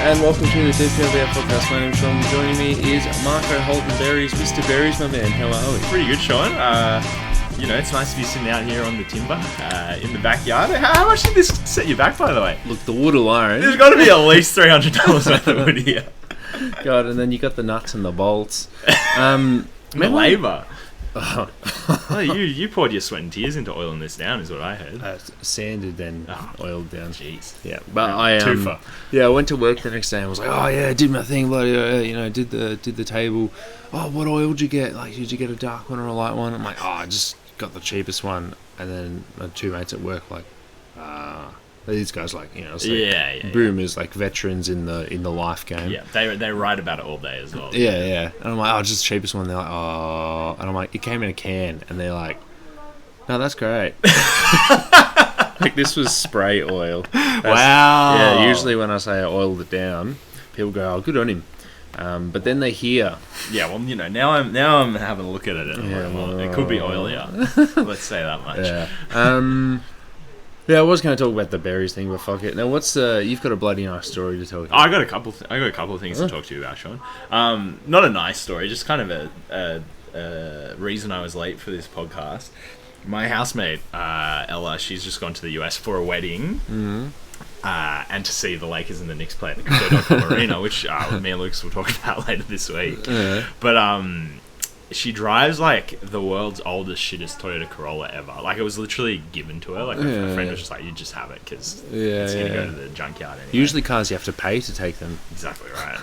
and welcome to the DPLBR podcast. My name is Sean. Joining me is Marco Holton Berries. Mr. Berries, my man. How are we? Pretty good, Sean. It's nice to be sitting out here on the timber in the backyard. How much did this set you back, by the way? Look, the wood alone. There's got to be at least $300 worth of wood here. God, and then you got the nuts and the bolts. The labour. Oh, you poured your sweat and tears into oiling this down, is what I heard. Sanded then oiled down. Jeez. Yeah, but I went to work the next day and was like, oh yeah, I did my thing, bloody, did the table. Oh, what oil did you get? Like, did you get a dark one or a light one? I'm like, I just got the cheapest one. And then my two mates at work like, these guys boomers, like veterans in the life game. Yeah, they write about it all day as well. Yeah. And I'm like, just the cheapest one. They're like, oh, and I'm like, it came in a can, and they're like, no, that's great. Like, this was spray oil. Wow. Yeah, usually when I say I oiled it down, people go, oh, good on him. But then they hear. Yeah, well, now I'm having a look at it. And it could be oilier. Let's say that much. Yeah. Yeah, I was going to talk about the berries thing, but fuck it. Now, you've got a bloody nice story to tell. I got a couple of things to talk to you about, Sean. Not a nice story, just kind of a reason I was late for this podcast. My housemate, Ella, she's just gone to the US for a wedding, and to see the Lakers and the Knicks play at the Crypto.com Arena, which me and Lucas will talk about later this week. Yeah. But she drives like the world's oldest, shittest Toyota Corolla ever. Like, it was literally given to her. Like, a friend was just like, you just have it because it's going to go to the junkyard anyway. Usually cars you have to pay to take them. Exactly right.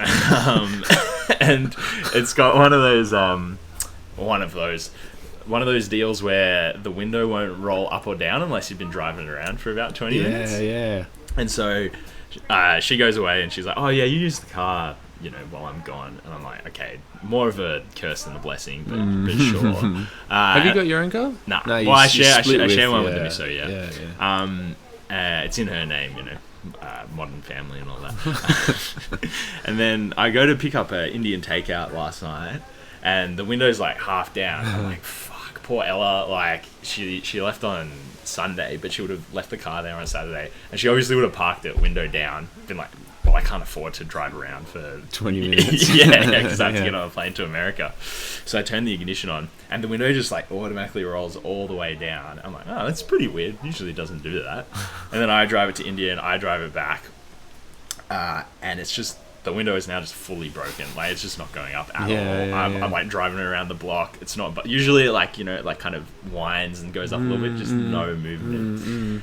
And it's got one of those deals where the window won't roll up or down unless you've been driving around for about 20 minutes. Yeah. And so she goes away and she's like, oh yeah, you use the car, while I'm gone. And I'm like, okay, more of a curse than a blessing, but sure. Have you got your own car? No. No, well, I share one with the misso, it's in her name, modern family and all that. And then I go to pick up an Indian takeout last night, and the window's like half down. I'm like, fuck, poor Ella. Like, she left on Sunday, but she would have left the car there on Saturday, and she obviously would have parked it window down, been like, well, I can't afford to drive around for 20 minutes. because I have to get on a plane to America. So I turn the ignition on, and the window just like automatically rolls all the way down. I'm like, oh, that's pretty weird. Usually it doesn't do that. And then I drive it to India, and I drive it back, and it's just, the window is now just fully broken. Like, it's just not going up at all. I'm like driving around the block. It's not, but usually it like kind of whines and goes up a little bit, just no movement.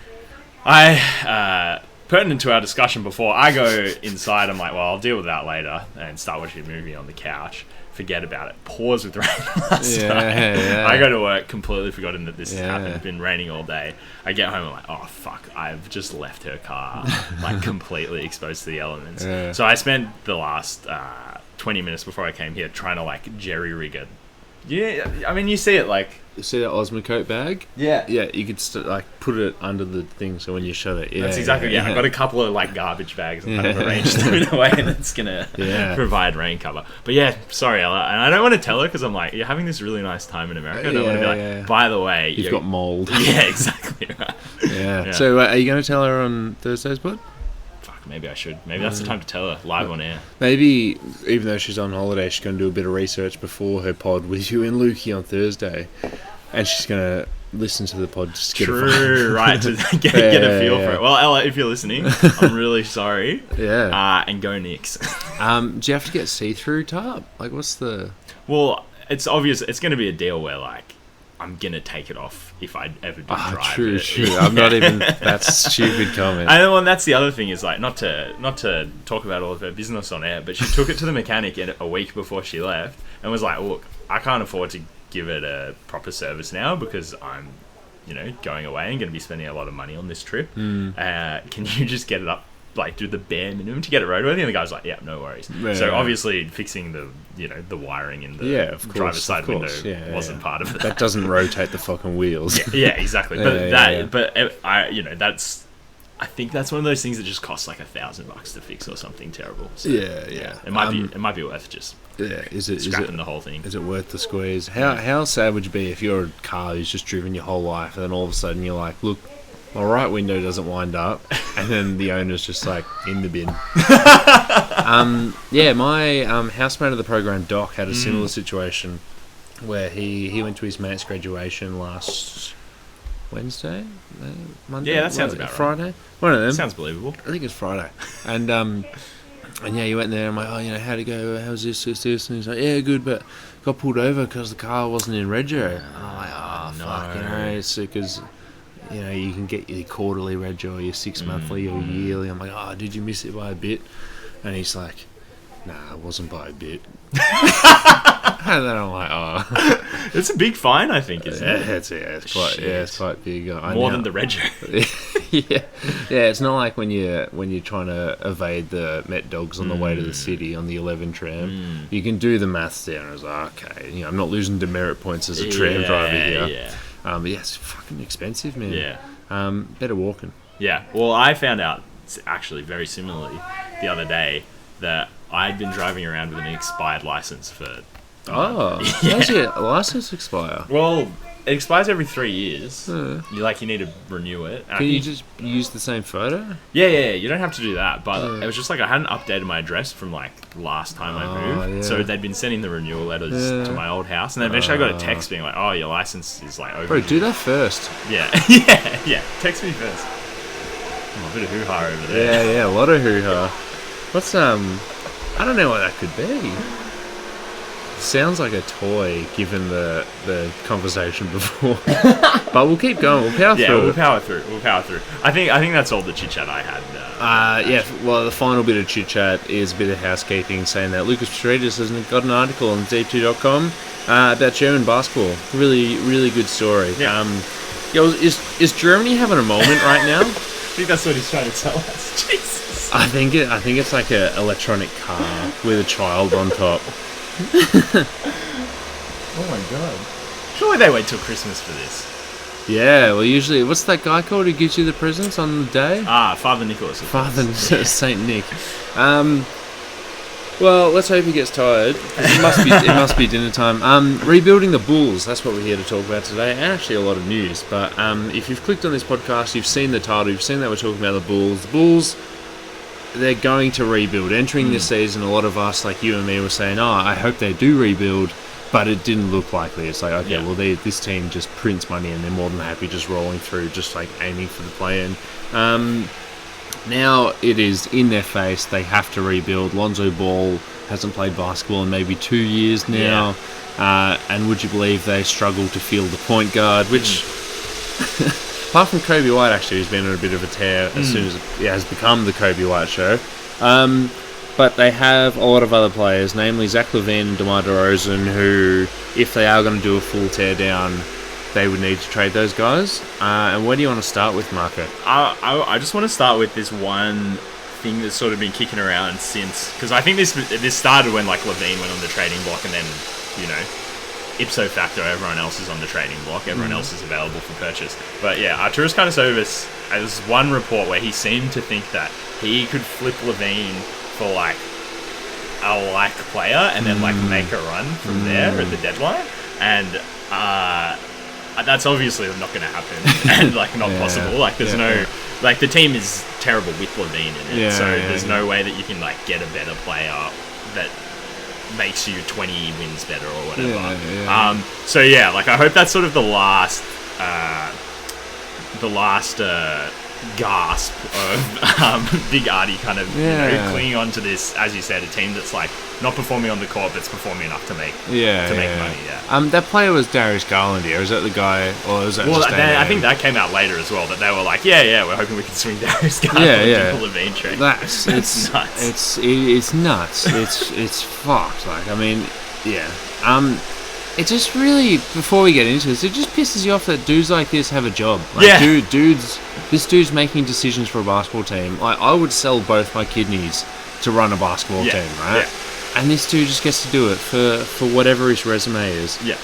Pertinent to our discussion before, I go inside, I'm like, well, I'll deal with that later, and start watching a movie on the couch. Forget about it. Pours with rain last night. I go to work, completely forgotten that this has happened. It's been raining all day. I get home, I'm like, oh fuck, I've just left her car like completely exposed to the elements. So I spent the last 20 minutes before I came here trying to like jerry rig it. Yeah, I mean, you see it like... You see that Osmocote bag? Yeah. Yeah, you could put it under the thing, so when you shut it... That's exactly, I've got a couple of like garbage bags and kind of arranged them in a way that's going to provide rain cover. But yeah, sorry, Ella. And I don't want to tell her because I'm like, you're having this really nice time in America. I don't want to be like, by the way... You've got mold. Yeah, exactly right. Yeah. So are you going to tell her on Thursdays, bud? Maybe I should. Maybe that's the time to tell her live on air. Maybe, even though she's on holiday, she's going to do a bit of research before her pod with you and Lukey on Thursday, and she's going to listen to the pod just to get to get a feel for it. Well, Ella, if you're listening, I'm really sorry. And go Knicks. Do you have to get see-through tarp? Like, what's the... Well, it's obvious. It's going to be a deal where, like, I'm going to take it off if I ever do drive it. True. I'm not even... That's a stupid comment. And that's the other thing is, like, not to talk about all of her business on air, but she took it to the mechanic a week before she left and was like, look, I can't afford to give it a proper service now because I'm, going away and going to be spending a lot of money on this trip. Can you just get it up, like, do the bare minimum to get it roadworthy? And the guy was like, yeah, no worries. So obviously fixing the wiring in the driver's side window wasn't part of it. That doesn't rotate the fucking wheels. Yeah, exactly. I think that's one of those things that just costs like $1,000 to fix or something terrible. So, it might be worth just scrapping the whole thing. Is it worth the squeeze? How sad would you be if you're a car who's just driven your whole life and then all of a sudden you're like, look, my right window doesn't wind up, and then the owner's just like in the bin. My housemate of the program, Doc, had a similar situation where he went to his mate's graduation last Wednesday, Monday. Yeah, that sounds about Friday. right. One of them. Sounds believable. I think it's Friday, and yeah, he went there. And I'm like, oh, how'd it go? How's this? And he's like, yeah, good, but got pulled over because the car wasn't in rego. And I'm like, oh, fuck, it's because, you can get your quarterly rego or your 6 monthly or yearly. I'm like, oh, did you miss it by a bit? And he's like, nah, it wasn't by a bit. And then I'm like, oh. It's a big fine, I think, isn't it? It's quite big. More than the rego. Yeah, it's not like when you're trying to evade the Met Dogs on the way to the city on the 11 tram. You can do the maths there, and I was like, okay, I'm not losing demerit points as a tram driver here. Yeah. But yeah, it's fucking expensive, man. Yeah. Better walking. Yeah. Well, I found out actually very similarly the other day that I'd been driving around with an expired license for. How's your license expire? Well, it expires every 3 years. You need to renew it. Can you just use the same photo? Yeah. You don't have to do that, but it was just like I hadn't updated my address from like last time I moved, so they'd been sending the renewal letters to my old house, and then eventually I got a text being like, "Oh, your license is like over." Bro, do that first. Yeah. Text me first. A bit of hoo-ha over there. Yeah, a lot of hoo-ha. What's I don't know what that could be. Sounds like a toy, given the conversation before. But we'll keep going. We'll power through. Yeah, we'll power through. I think that's all the chit chat I had. Well, the final bit of chit chat is a bit of housekeeping, saying that Lucas Petridis has got an article on deep2.com about German basketball. Really, really good story. Yeah. Is Germany having a moment right now? I think that's what he's trying to tell us. Jesus. I think it's like an electronic car with a child on top. Oh my god. Surely they wait till Christmas for this. Yeah, well, usually, what's that guy called who gives you the presents on the day? Father Nicholas. Saint Nick. Well, let's hope he gets tired. It must be dinner time. Rebuilding the Bulls, that's what we're here to talk about today, and actually a lot of news. But if you've clicked on this podcast, you've seen the title, you've seen that we're talking about the Bulls. The Bulls, they're going to rebuild. Entering this season, a lot of us, like you and me, were saying, I hope they do rebuild, but it didn't look likely. It's like, okay, well, this team just prints money and they're more than happy just rolling through, just like aiming for the play-in. Now it is in their face. They have to rebuild. Lonzo Ball hasn't played basketball in maybe 2 years now. And would you believe they struggle to field the point guard, which... Apart from Kobe White, actually, who's been on a bit of a tear as soon as it has become the Kobe White show. But they have a lot of other players, namely Zach LaVine and DeMar DeRozan, who, if they are going to do a full tear down, they would need to trade those guys. And where do you want to start with, Marco? I just want to start with this one thing that's sort of been kicking around since... Because I think this started when like LaVine went on the trading block, and then, ipso facto, everyone else is on the trading block. Everyone else is available for purchase. But yeah, Arturas Karnisovas has one report where he seemed to think that he could flip LaVine for like a like player and then like make a run from there at the deadline. And that's obviously not going to happen and like not possible. Like there's like the team is terrible with LaVine in it. There's no way that you can like get a better player that makes you 20 wins better or whatever. Like I hope that's sort of the last gasp of Big Artie kind of clinging on to this, as you said, a team that's like not performing on the court but it's performing enough to make money. That player was Darius Garland here. Is that the guy, or is that I think that came out later as well, that they were like we're hoping we can swing Darius Garland into the LaVine trade. It's nuts. It's nuts. It's fucked. Like, I mean, it just really, before we get into this, it just pisses you off that dudes like this have a job. Like, this dude's making decisions for a basketball team. Like, I would sell both my kidneys to run a basketball team, right? Yeah. And this dude just gets to do it for whatever his resume is. Yeah.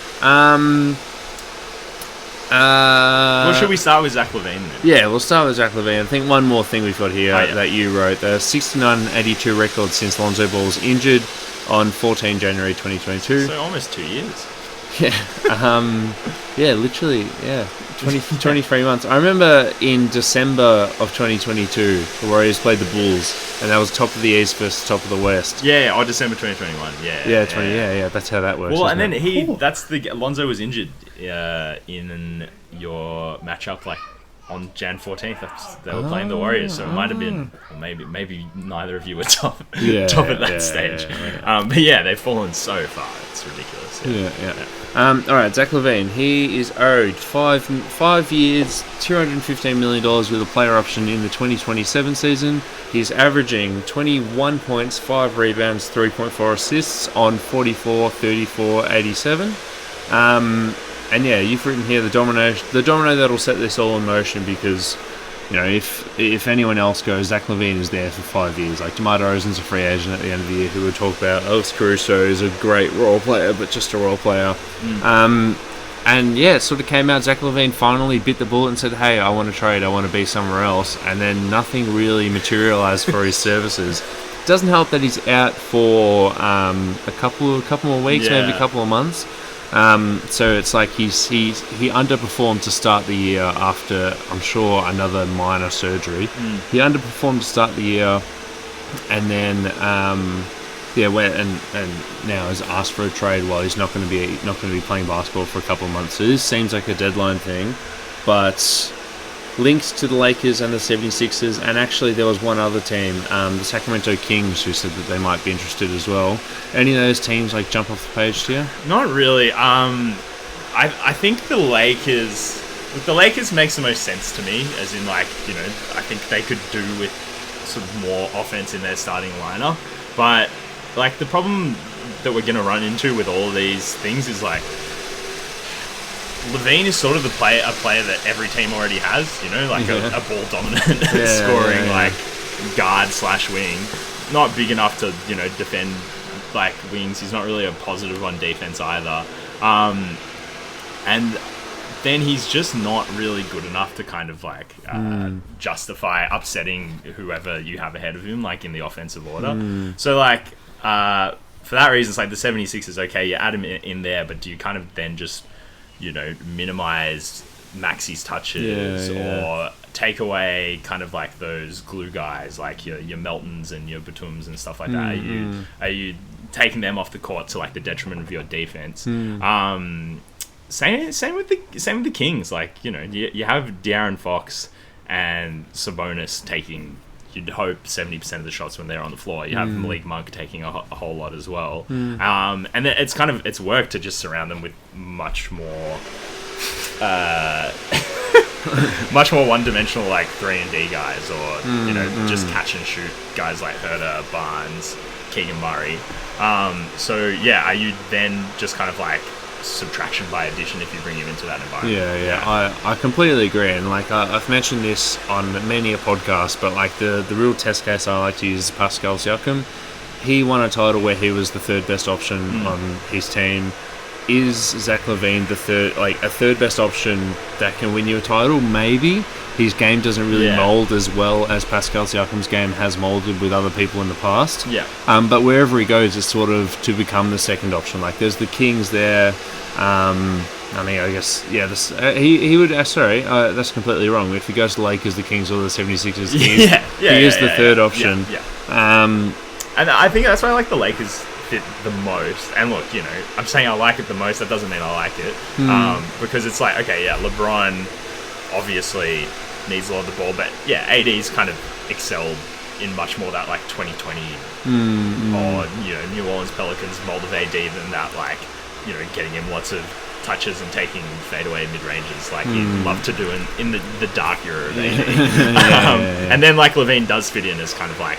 Well, should we start with Zach LaVine then? Yeah, we'll start with Zach LaVine. I think one more thing we've got here that you wrote. The 69-82 record since Lonzo Ball's injured on 14 January 2022. So almost 2 years. Literally, 23 months. I remember in December of 2022, the Warriors played the Bulls, and that was top of the East versus top of the West. December 2021. That's how that works. Well, and then Lonzo was injured in your matchup, like on Jan 14th. They were playing the Warriors, so it might have been, or maybe neither of you were top at that stage. But they've fallen so far. It's ridiculous. All right, Zach LaVine. He is owed 5 years, $215 million with a player option in the 2027 season. He's averaging 21 points, 5 rebounds, 3.4 assists on 44, 34, 87. And you've written here the domino that'll set this all in motion, because if anyone else goes, Zach LaVine is there for 5 years. Like DeMar DeRozan's a free agent at the end of the year, who we'll talk about. Alex Caruso is a great role player, but just a role player. It sort of came out. Zach LaVine finally bit the bullet and said, "Hey, I want to trade. I want to be somewhere else." And then nothing really materialized for his services. Doesn't help that he's out for a couple more weeks, maybe a couple of months. So it's like he underperformed to start the year after, I'm sure, another minor surgery. He underperformed to start the year, and then and now has asked for a trade while he's not going to be playing basketball for a couple of months. So this seems like a deadline thing, but links to the Lakers and the 76ers, and actually there was one other team, the Sacramento Kings, who said that they might be interested as well. Any of those teams jump off the page to you? Not really. I think the Lakers makes the most sense to me, as in I think they could do with sort of more offense in their starting lineup. But the problem that we're going to run into with all of these things is LaVine is sort of a player that every team already has, a ball dominant scoring guard / wing, not big enough to defend wings. He's not really a positive on defense either, and then he's just not really good enough to kind of justify upsetting whoever you have ahead of him in the offensive order. So for that reason, it's the 76ers, okay, you add him in there, but do you kind of then just minimize Maxi's touches or take away kind of those glue guys, your Meltons and your Batums and stuff like that? Are you taking them off the court to the detriment of your defense? Same with the Kings. You have De'Aaron Fox and Sabonis taking, you'd hope, 70% of the shots when they're on the floor. You have Malik Monk taking a whole lot as well. And it's worked to just surround them with much more one-dimensional 3-and-D guys, or just catch and shoot guys like Herter, Barnes, Keegan Murray. Are you then just kind of subtraction by addition if you bring him into that environment? I completely agree, and I've mentioned this on many a podcast, but the real test case I like to use is Pascal Siakam. He won a title where he was the third best option on his team. Is Zach LaVine a third best option that can win you a title? Maybe. His game doesn't really mold as well as Pascal Siakam's game has molded with other people in the past. But wherever he goes, it's sort of to become the second option. There's the Kings there. I guess, he would, that's completely wrong. If he goes to the Lakers, the Kings, or the 76ers, he is the third option. And I think that's why the Lakers fit the most. And look, I'm saying I like it the most, that doesn't mean I like it. Because it's LeBron obviously needs a lot of the ball, but AD's kind of excelled in much more that 2020 or New Orleans Pelicans mold of AD than that getting him lots of touches and taking fadeaway mid-ranges he'd love to do in the dark era of AD. And then LaVine does fit in as kind of a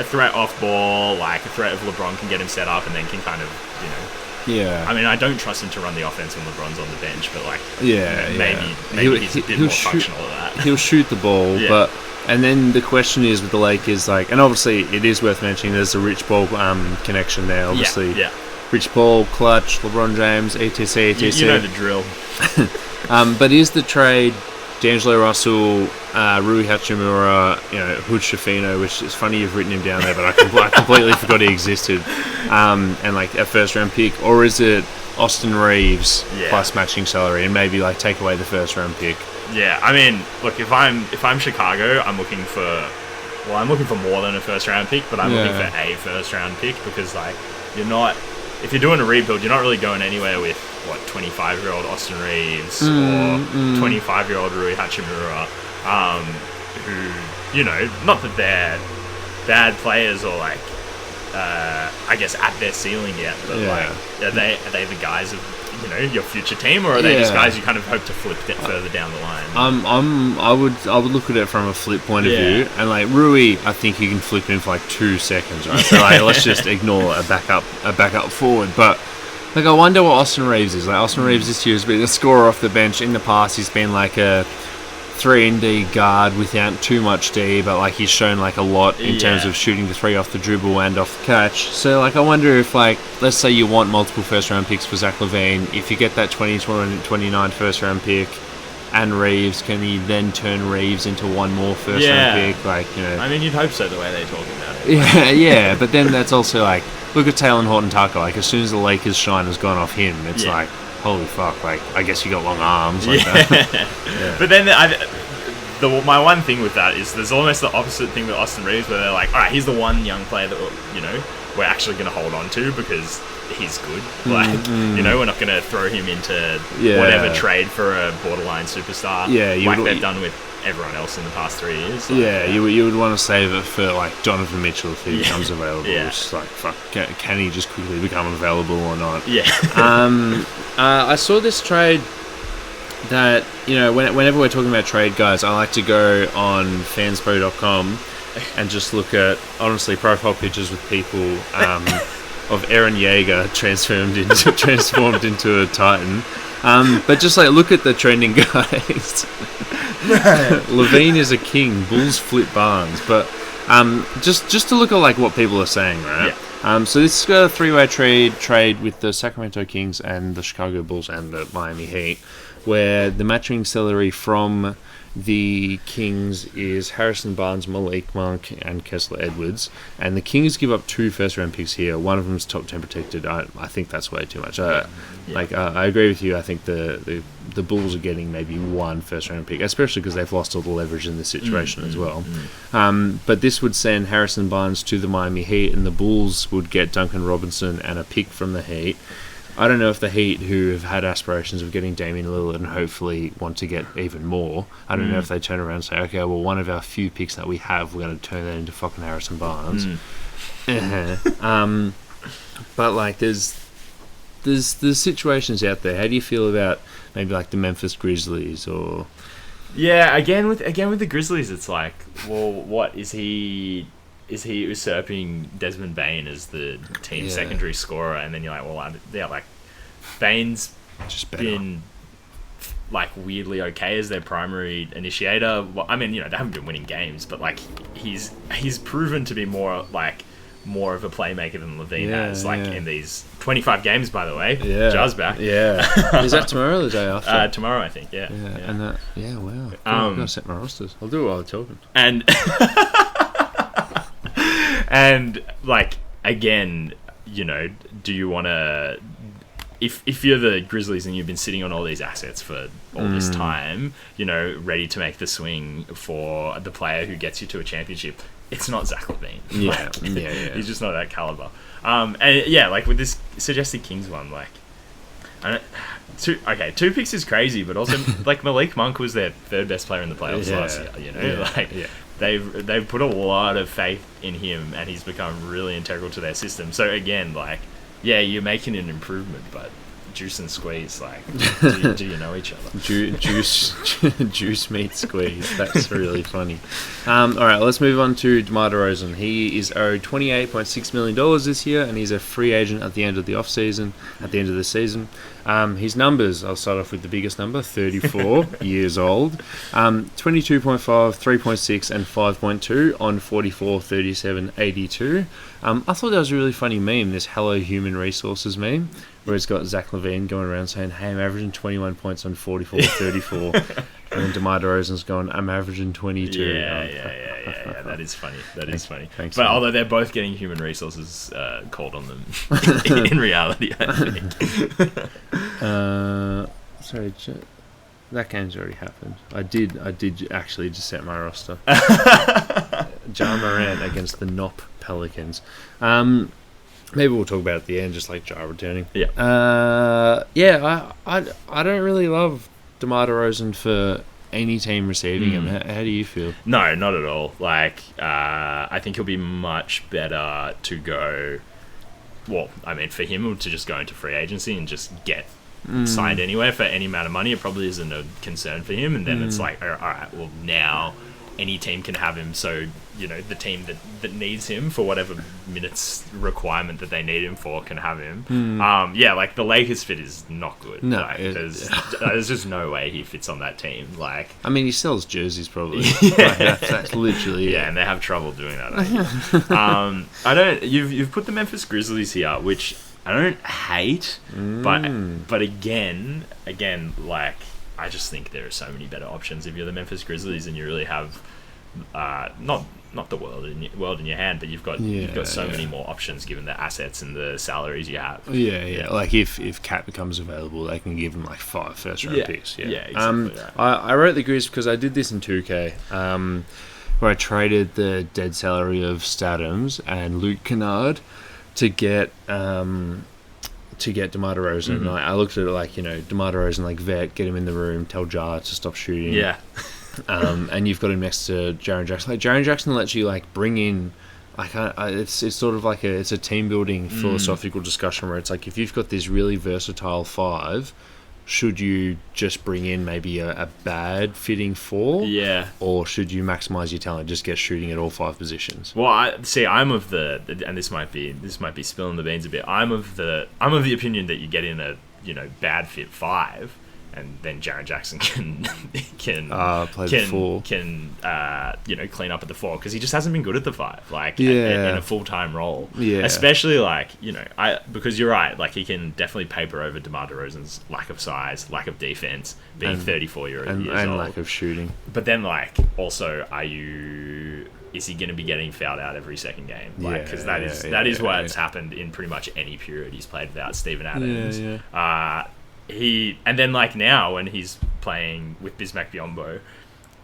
threat off ball, a threat if LeBron can get him set up and then can kind of I mean, I don't trust him to run the offense when LeBron's on the bench, but maybe he's a bit more functional at that. He'll shoot the ball, but and then the question is with the Lakers, and obviously it is worth mentioning there's a Rich Paul connection there, obviously. Rich Paul, clutch, LeBron James, etc. You know the drill. But is the trade D'Angelo Russell, Rui Hachimura, Hood Shafino, which is funny you've written him down there, but I completely forgot he existed, and a first round pick, or is it Austin Reeves Yeah. plus matching salary, and maybe like take away the first round pick. Yeah, I mean, look, if I'm Chicago, I'm looking for more than a first round pick, but I'm looking for a first round pick because like if you're doing a rebuild, you're not really going anywhere with 25-year-old Austin Reeves or 25-year-old Rui Hachimura, who not that they're bad players or like I guess at their ceiling yet, but like are they the guys of your future team, or are they just guys you kind of hope to flip further down the line? I would look at it from a flip point of view, and like Rui, I think you can flip him for like 2 seconds, right? So like, let's just ignore a backup forward, but like I wonder what Austin Reeves is. Like Austin Reeves this year has been a scorer off the bench. In the past, he's been like a 3-and-D guard without too much D, but like he's shown like a lot in terms of shooting the three off the dribble and off the catch. So like I wonder if like, let's say you want multiple first round picks for Zach LaVine, if you get that 2029 first round pick and Reeves, can he then turn Reeves into one more first round pick? Like, I mean, you'd hope so the way they're talking about it. Yeah, but then that's also like, look at Taylor Horton-Tucker. Like as soon as the Lakers shine has gone off him, it's like, holy fuck, like, I guess you got long arms like that. But then my one thing with that is there's almost the opposite thing with Austin Reeves, where they're like, all right, he's the one young player that, we're actually going to hold on to because he's good. Like, we're not going to throw him into whatever trade for a borderline superstar like they've done with everyone else in the past 3 years. Like, you would want to save it for like Donovan Mitchell if he becomes available. It's just like, fuck, can he just quickly become available or not? I saw this trade that, whenever we're talking about trade guys, I like to go on fanspo.com and just look at, honestly, profile pictures with people of Aaron Yeager transformed into a Titan. But just like look at the trending guys. Levine is a king. Bulls flip Barnes. But just to look at like what people are saying, right? So this is a 3-way trade with the Sacramento Kings and the Chicago Bulls and the Miami Heat, where the matching salary from the Kings is Harrison Barnes, Malik Monk, and Kessler Edwards. And the Kings give up 2 first-round picks here. One of them is top 10 protected. I think that's way too much. I agree with you. I think the Bulls are getting maybe 1 first-round pick, especially because they've lost all the leverage in this situation as well. But this would send Harrison Barnes to the Miami Heat, and the Bulls would get Duncan Robinson and a pick from the Heat. I don't know if the Heat, who have had aspirations of getting Damian Lillard and hopefully want to get even more, I don't know if they turn around and say, okay, well, one of our few picks that we have, we're going to turn that into fucking Harrison Barnes. But like, there's situations out there. How do you feel about maybe like the Memphis Grizzlies or? Yeah, again with the Grizzlies, it's like, well, what is he? Is he usurping Desmond Bane as the team secondary scorer? And then you're like, well, like Bane's just been like weirdly okay as their primary initiator. Well, I mean, they haven't been winning games, but like he's proven to be more of a playmaker than Levine has. Like in these 25 games, by the way. Ja's back. Is that tomorrow or the day after? Tomorrow, I think. Yeah. And wow. I'm gonna set my rosters. I'll do it while I'm talking. And and like again, do you want to? If you're the Grizzlies and you've been sitting on all these assets for all this time, ready to make the swing for the player who gets you to a championship, it's not Zach LaVine. He's just not that caliber. Like with this suggested Kings one, like, two picks is crazy, but also like Malik Monk was their 3rd best player in the playoffs last year. They've put a lot of faith in him, and he's become really integral to their system. So again, like, you're making an improvement, but juice and squeeze, like, do you know each other? Juice meets squeeze. That's really funny. All right, let's move on to DeMar DeRozan. He is owed $28.6 million this year, and he's a free agent at the end of the season. His numbers, I'll start off with the biggest number, 34 years old. 22.5, 3.6, and 5.2 on 44, 37, 82. I thought that was a really funny meme, this Hello Human Resources meme, where it's got Zach LaVine going around saying, hey, I'm averaging 21 points on 44, 34. And then DeMar DeRozan's gone, I'm averaging 22. Yeah. That is funny. Funny. Thanks, but man. although they're both getting human resources called on them, in reality, I think. Sorry, that game's already happened. I did actually just set my roster. Ja Morant against the Nop Pelicans. Maybe we'll talk about it at the end, just like Ja returning. Yeah. I don't really love DeMar DeRozan for any team receiving him. How do you feel? No, not at all. Like, I think he'll be much better to go. Well, I mean, for him to just go into free agency and just get signed anywhere for any amount of money, it probably isn't a concern for him. And then it's like, all right, well, now any team can have him. So, the team that needs him for whatever minutes requirement that they need him for can have him. Like the Lakers fit is not good. No, like, there's just no way he fits on that team. Like, I mean, he sells jerseys probably. Yeah. That's literally and they have trouble doing that. I think. You've put the Memphis Grizzlies here, which I don't hate, but again, like, I just think there are so many better options if you're the Memphis Grizzlies and you really have not the world in your hand, but you've got so many more options given the assets and the salaries you have. Like if Cat becomes available, they can give him like 5 first-round picks. Exactly. Right. I wrote the Grizz because I did this in 2K, where I traded the dead salary of Stadhams and Luke Kennard to get DeMar DeRozan. I looked at it like, DeMar DeRozan, like vet, get him in the room, tell Jar to stop shooting. Yeah. And you've got him next to Jaren Jackson. Like, Jaren Jackson lets you like bring in, like, it's sort of like it's a team building philosophical discussion where it's like, if you've got this really versatile 5, should you just bring in maybe a bad fitting 4? Yeah. Or should you maximize your talent, just get shooting at all 5 positions? Well, I'm of the, and this might be spilling the beans a bit. I'm of the opinion that you get in a bad fit 5. And then Jaren Jackson can play the 4. Can clean up at the 4 because he just hasn't been good at the 5, like in a full-time role. Yeah. Especially like because you're right, like he can definitely paper over DeMar DeRozan's lack of size, lack of defense, being 34 years old, and lack of shooting. But then like also, is he going to be getting fouled out every second game? Like, because that is what's happened in pretty much any period he's played without Steven Adams. And then like now when he's playing with Bismack Biyombo,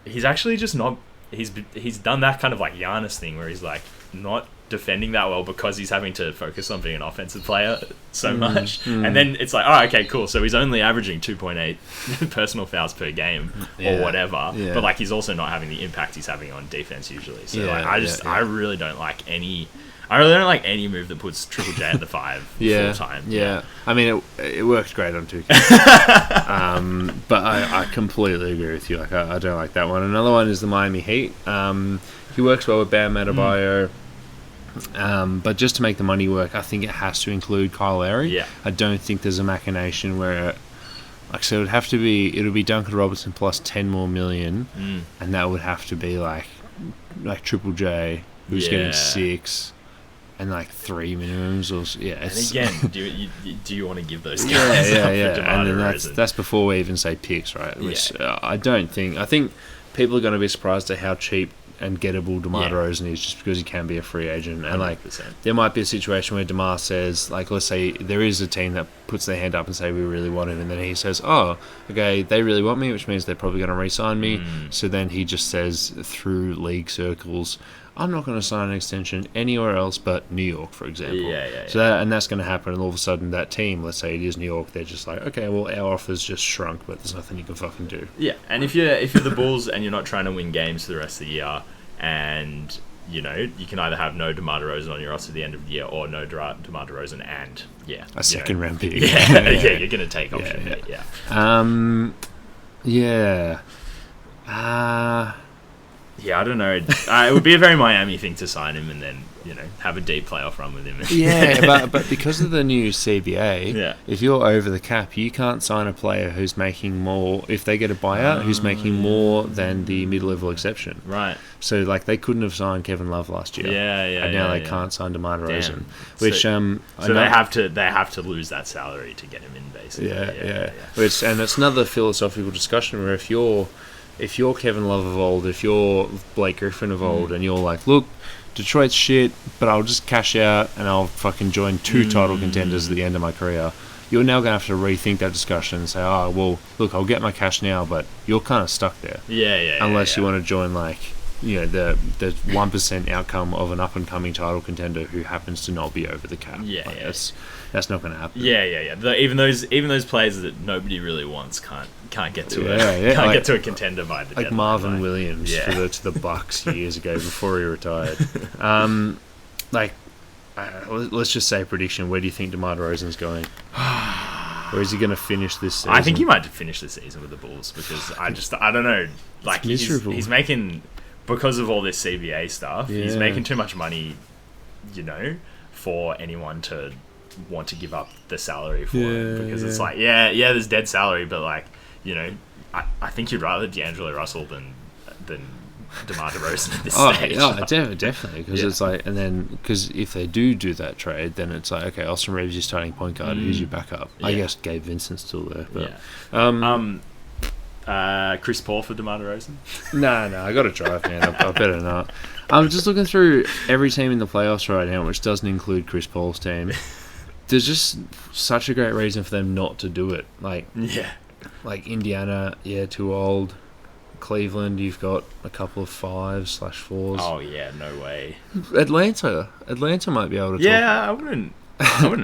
he's actually just not. He's done that kind of like Giannis thing where he's like not defending that well because he's having to focus on being an offensive player so much. And then it's like, oh, okay, cool. So he's only averaging 2.8 personal fouls per game or whatever. Yeah. But like he's also not having the impact he's having on defense usually. So I really don't like any. I really don't like any move that puts Triple J at the 5 full time. Yeah. I mean, it worked great on 2K. But I completely agree with you. Like, I don't like that one. Another one is the Miami Heat. He works well with Bam Adebayo. But just to make the money work, I think it has to include Kyle Lowry. Yeah. I don't think there's a machination where, like, so it'll be Duncan Robinson plus 10 more million, and that would have to be like Triple J, who's getting 6. And like 3 minimums, and again, do you want to give those guys up for DeMar and then DeRozan? that's before we even say picks, right? Which I think people are going to be surprised at how cheap and gettable DeMar DeRozan is just because he can be a free agent. And 100%. There might be a situation where DeMar says, like, let's say there is a team that puts their hand up and say we really want him, and then he says, oh, okay, they really want me, which means they're probably going to re-sign me. So then he just says through league circles, I'm not going to sign an extension anywhere else but New York, for example. So that's going to happen, and all of a sudden that team, let's say it is New York, they're just like, okay, well, our offer's just shrunk, but there's nothing you can fucking do. Yeah, and if you're the Bulls and you're not trying to win games for the rest of the year, and you can either have no DeMar DeRozan on your roster at the end of the year or no DeMar DeRozan and a second round pick. You're going to take option. I I don't know. It would be a very Miami thing to sign him and then have a deep playoff run with him. Yeah, but because of the new CBA, Yeah. if you're over the cap, you can't sign a player who's making more, if they get a buyout, who's making more than the mid-level exception. Right. So, like, they couldn't have signed Kevin Love last year. Yeah. And now they can't sign DeMar DeRozan. Damn. Which, So they have to lose that salary to get him in, basically. Yeah. And it's another philosophical discussion where if you're Kevin Love of old, if you're Blake Griffin of old, and you're like, look, Detroit's shit, but I'll just cash out and I'll fucking join 2 title contenders at the end of my career. You're now going to have to rethink that discussion and say, oh, well, look, I'll get my cash now, but you're kind of stuck there. Unless you want to join, like, the 1% outcome of an up-and-coming title contender who happens to not be over the cap. That's not going to happen. Even those players that nobody really wants can't get to get to a contender by the like deadline. Marvin Williams to the Bucks years ago before he retired. Let's just say prediction. Where do you think DeMar DeRozan's going? Or is he going to finish this season? I think he might finish the season with the Bulls because I don't know. Like he's making, because of all this CBA stuff, he's making too much money, for anyone to want to give up the salary for him, because it's like there's dead salary, but like I think you'd rather D'Angelo Russell than DeMar DeRozan at this stage. Definitely, because it's like, and then because if they do that trade, then it's like, okay, Austin Reeves your starting point guard, who's your backup? I guess Gabe Vincent's still there, but Chris Paul for DeMar DeRozan? No, I got to drive, man. I better not. I'm just looking through every team in the playoffs right now, which doesn't include Chris Paul's team. There's just such a great reason for them not to do it. Like Indiana, too old. Cleveland, you've got a couple of 5/4s. Oh yeah, no way. Atlanta might be able to. Yeah, I wouldn't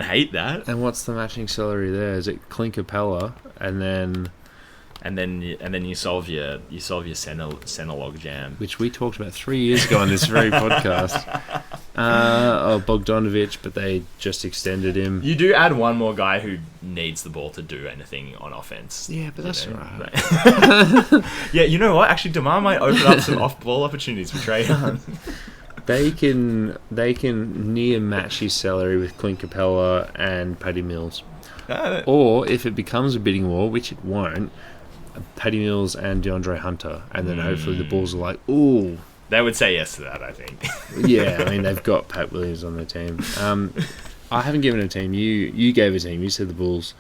hate that. And what's the matching salary there? Is it Clint Capella and then you solve your center log jam, which we talked about 3 years ago on this very podcast. Bogdanovic, but they just extended him. You do add one more guy who needs the ball to do anything on offense. Yeah, but that's right. Yeah, you know what? Actually, DeMar might open up some off-ball opportunities for Trae Young. They can near match his salary with Clint Capella and Patty Mills. Or if it becomes a bidding war, which it won't, Patty Mills and DeAndre Hunter, and then hopefully the Bulls are like, ooh. They would say yes to that, I think. Yeah, I mean, they've got Pat Williams on their team. I haven't given a team. You gave a team. You said the Bulls.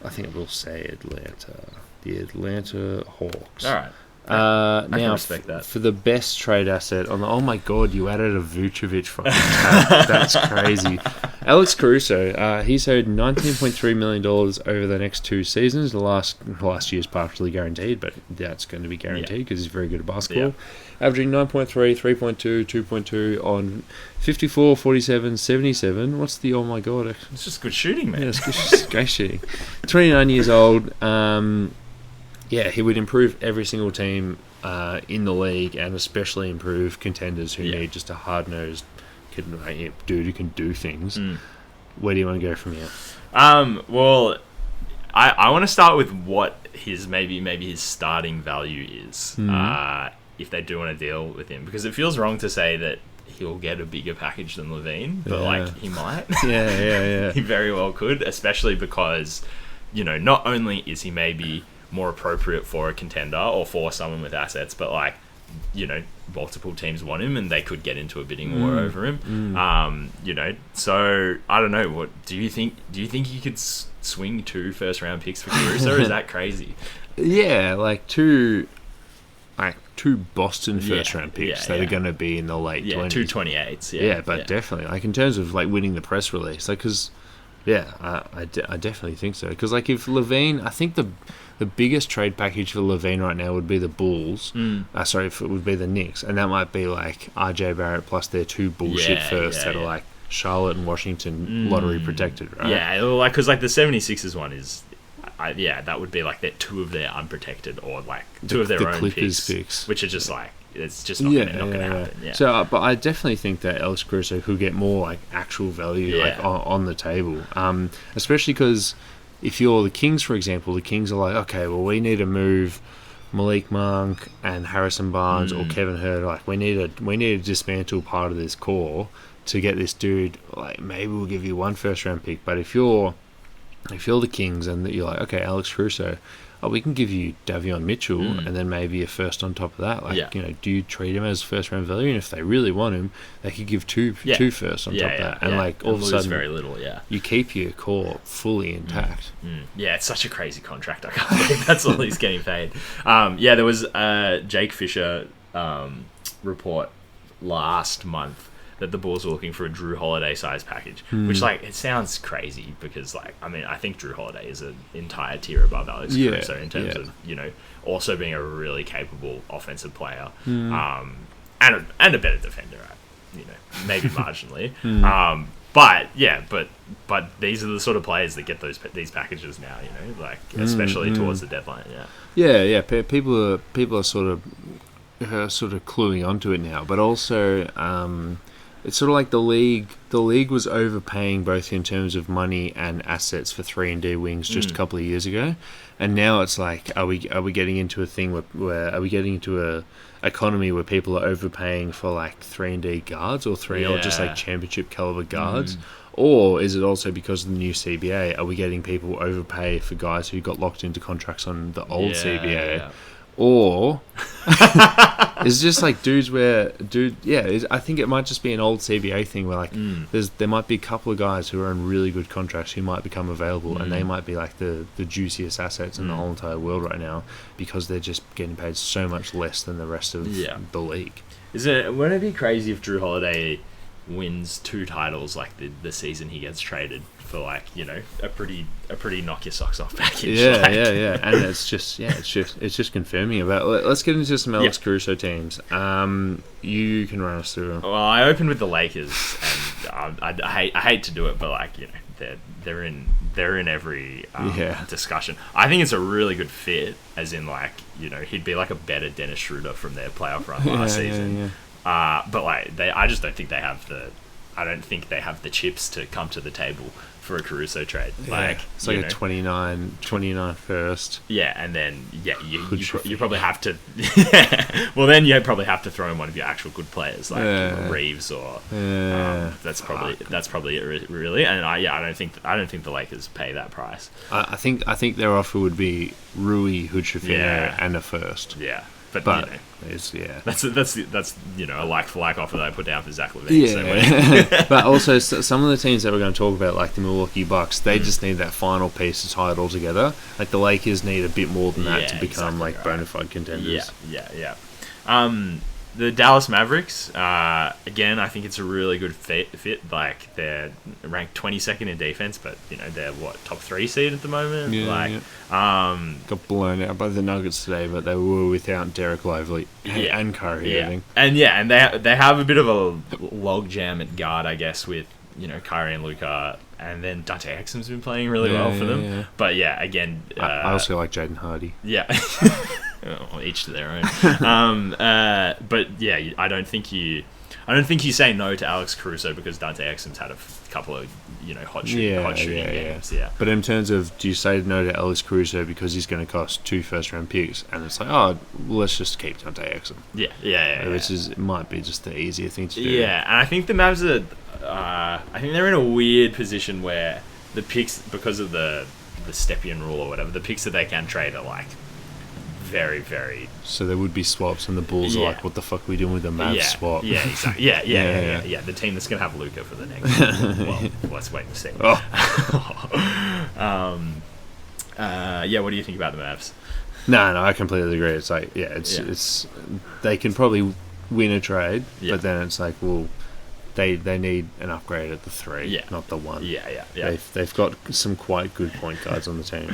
I think I will say Atlanta. The Atlanta Hawks. All right. Now, I can respect that. For the best trade asset, oh my god, you added a Vucevic fucking tag. That's crazy. Alex Caruso, he's owed $19.3 million over the next 2 seasons. The last year's partially guaranteed, but that's going to be guaranteed because he's very good at basketball. Averaging 9.3, 3.2, 2.2 on 54, 47, 77. What's the, oh my god. It's just good shooting, man. Yeah, it's great shooting. 29 years old. He would improve every single team in the league, and especially improve contenders who need just a hard-nosed dude who can do things. Where do you want to go from here? Well, I want to start with what his maybe his starting value is. If they do want to deal with him, because it feels wrong to say that he'll get a bigger package than Levine, but he might. Yeah. He very well could, especially because not only is he maybe more appropriate for a contender or for someone with assets, but multiple teams want him and they could get into a bidding war over him. So I don't know. What do you think? Do you think you could swing 2 first-round picks for Caruso? Or is that crazy? Yeah, two Boston first-round picks that are going to be in the late 20s. 2 28s. Yeah, but definitely, in terms of winning the press release, because I definitely think so. Because if Levine, I think the biggest trade package for Levine right now would be the Bulls. It would be the Knicks, and that might be RJ Barrett plus their 2 bullshit firsts that are Charlotte and Washington lottery protected, right? Yeah, because the 76ers one is, that would be their 2 of their unprotected or 2 of their own Clippers picks, which are just it's just not going to happen. Yeah. So, but I definitely think that Alex Caruso could get more actual value on the table, especially because if you're the Kings, for example, the Kings are okay, well, we need to move Malik Monk and Harrison Barnes or Kevin Hurd, like we need to dismantle part of this core to get this dude. Like maybe we'll give you one first round pick, but if you're the Kings and you're like, okay, Alex Caruso, we can give you Davion Mitchell and then maybe a first on top of that. Like, do you treat him as first round value? And if they really want him, they could give two first on top of that. And like all of a sudden, very little. You keep your core fully intact. Yeah, it's such a crazy contract. I can't believe that's all he's getting paid. There was a Jake Fisher report last month that the Bulls were looking for a Drew Holiday size package, which like it sounds crazy because like I think Drew Holiday is an entire tier above Alex Caruso in terms of also being a really capable offensive player and a better defender, maybe marginally. But these are the sort of players that get these packages now, especially towards the deadline. People are sort of cluing onto it now, but also it's sort of like the league. The league was overpaying both in terms of money and assets for 3-and-D wings just a couple of years ago, and now it's like, are we getting into a thing where are we getting into a economy where people are overpaying for like 3-and-D guards or just like championship caliber guards? Or is it also because of the new CBA? Are we getting people overpay for guys who got locked into contracts on the old CBA? Yeah. Or it's just like I think it might just be an old CBA thing where like there might be a couple of guys who are on really good contracts who might become available and they might be like the juiciest assets in the whole entire world right now because they're just getting paid so much less than the rest of the league. Wouldn't it be crazy if Drew Holiday wins 2 titles like the season he gets traded for like a pretty knock your socks off package? And it's just confirming about. Let's get into some Alex Caruso teams. You can run us through them. Well, I opened with the Lakers, and I hate to do it, but like they're in every discussion. I think it's a really good fit, as in like he'd be like a better Dennis Schroeder from their playoff run last season. But like I just don't think they have the chips to come to the table for a Caruso trade. Like it's like a 29 first. Yeah, and then you probably have to. Well, then you probably have to throw in one of your actual good players like Reeves or. That's probably it really. And I don't think the Lakers pay that price. I think their offer would be Rui, Hood-Schifino, and a first. Yeah. But that's a like for like offer that I put down for Zach LaVine. But also some of the teams that we're going to talk about, like the Milwaukee Bucks, they just need that final piece to tie it all together. Like the Lakers need a bit more than that to become bona fide contenders. The Dallas Mavericks, again, I think it's a really good fit. Like they're ranked 22nd in defense, but they're top 3 seed at the moment. Got blown out by the Nuggets today, but they were without Derek Lively and Curry. I think. And they have a bit of a logjam at guard, I guess, with Kyrie and Luka, and then Dante Exum's been playing really well for them. Yeah. But again, I also like Jaden Hardy. Yeah. Each to their own. But I don't think you say no to Alex Caruso because Dante Exum's had a couple of hot shooting games. Yeah. But in terms of, do you say no to Alex Caruso because he's going to cost 2 first-round picks, and it's like, well, let's just keep Dante Exum. Which it might be just the easier thing to do. Yeah, and I think the Mavs are. I think they're in a weird position where the picks, because of the Stepien rule or whatever, the picks that they can trade are like very, very. So there would be swaps, and the Bulls are like, "What the fuck are we doing with the Mavs swap?" Yeah, exactly. Yeah. The team that's gonna have Luka for the next. Well, let's wait and see. What do you think about the Mavs? No, I completely agree. It's like, it's they can probably win a trade, but then it's like, well, they need an upgrade at the 3, not the 1. They've got some quite good point guards on the team.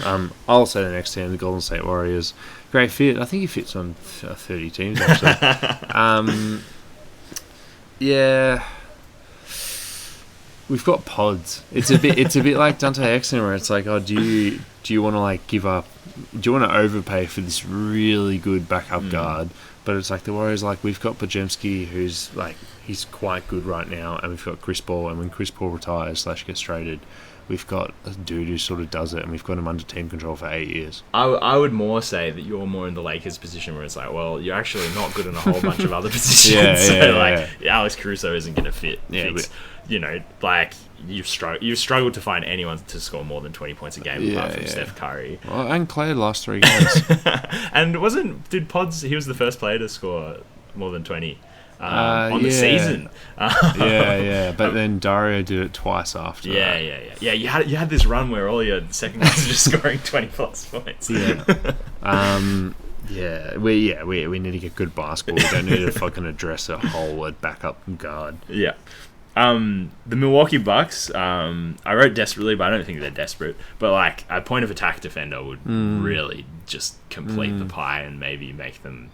I'll say the next team, the Golden State Warriors. Great fit. I think he fits on 30 teams actually. We've got pods. It's a bit like Dante Exum, where it's like, oh, do you want to like give up? Do you want to overpay for this really good backup guard? But it's like the Warriors, like, we've got Podziemski, who's like, he's quite good right now, and we've got Chris Paul, and when Chris Paul retires / gets traded, we've got a dude who sort of does it, and we've got him under team control for 8 years. I would more say that you're more in the Lakers position where it's like, well, you're actually not good in a whole bunch of other positions. Alex Caruso isn't going to fit. Yeah, You know, like you've struggled to find anyone to score more than 20 points a game apart from Steph Curry. Well, and Clay last 3 games. And did Pods? He was the first player to score more than 20 on the season. But then Dario did it twice after. Yeah. You had this run where all your second guys are just scoring 20 plus points. We need to get good basketball. We don't need to fucking address a hole at backup guard. Yeah. The Milwaukee Bucks, I wrote desperately, but I don't think they're desperate. But like a point of attack defender would really just complete the pie and maybe make them,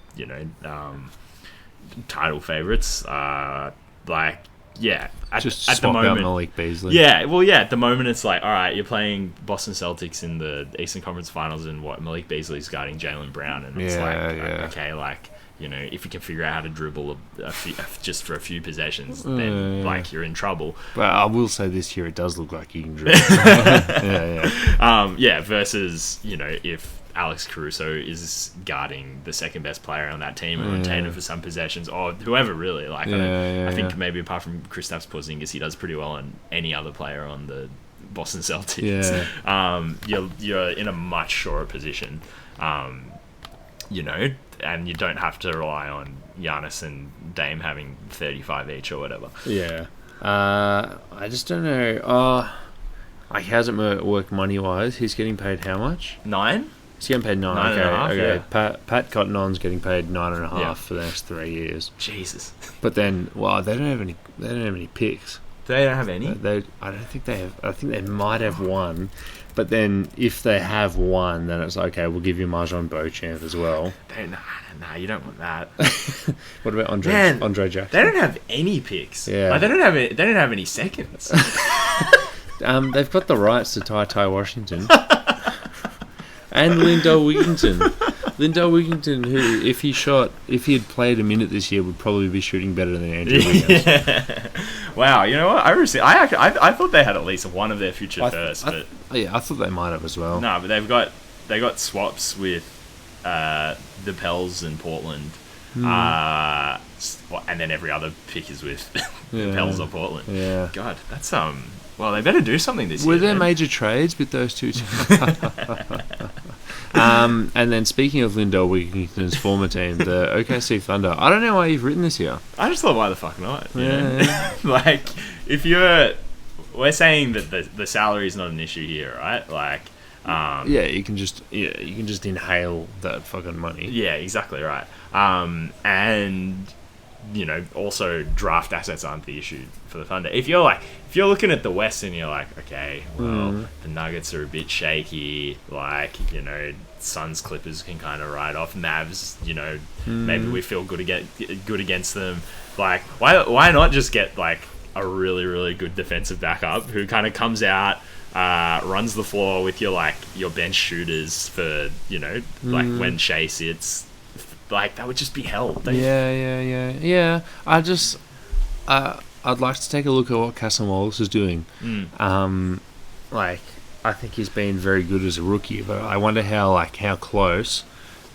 title favorites. At the moment, Malik Beasley. At the moment it's like, all right, you're playing Boston Celtics in the Eastern Conference Finals, and Malik Beasley's guarding Jaylen Brown, and it's okay, like, if you can figure out how to dribble just for a few possessions, then you're in trouble. But I will say this year, it does look like you can dribble. Versus if Alex Caruso is guarding the second best player on that team and retain him for some possessions, or whoever really. I think maybe apart from Kristaps Porzingis, he does pretty well on any other player on the Boston Celtics. You're in a much surer position, and you don't have to rely on Giannis and Dame having 35 each or whatever. I just don't know. He hasn't worked money-wise. He's getting paid how much? 9? He's getting paid 9. Okay. Yeah. Pat Cotton On's getting paid 9.5 for the next 3 years. Jesus. But then, they don't have any. They don't have any picks. They don't have any. I don't think they have. I think they might have one. But then, if they have one, then it's like, okay, we'll give you Marjon Beauchamp as well. Nah, you don't want that. What about Andre Jackson? They don't have any picks. Yeah. They don't have any seconds. They've got the rights to Ty Washington. And Lindell Wigginton. Lindell Wigginton, who, if he had played a minute this year, would probably be shooting better than Andrew Wiggins. Wow, you know what? I thought they had at least one of their future firsts, but I thought they might have as well. No, but they got swaps with the Pels in Portland, and then every other pick is with the Pels or Portland. Yeah, God, that's well, they better do something this year. Were there major trades with those two teams? And then speaking of Lindell Wigginton's former team, the OKC Thunder. I don't know why you've written this here. I just thought, why the fuck not? Yeah. Like, we're saying that the salary is not an issue here, right? Like, you can just inhale that fucking money. Yeah, exactly right. And also draft assets aren't the issue for the Thunder. If you're looking at the West and you're like, okay, well, the Nuggets are a bit shaky, Suns, Clippers can kind of ride off, Mavs, maybe we feel good against them. Like, why not just get like a really, really good defensive backup who kind of comes out, runs the floor with your bench shooters for when Shea sits. Like, that would just be hell. Yeah. I'd like to take a look at what Cason Wallace is doing. I think he's been very good as a rookie, but I wonder how close.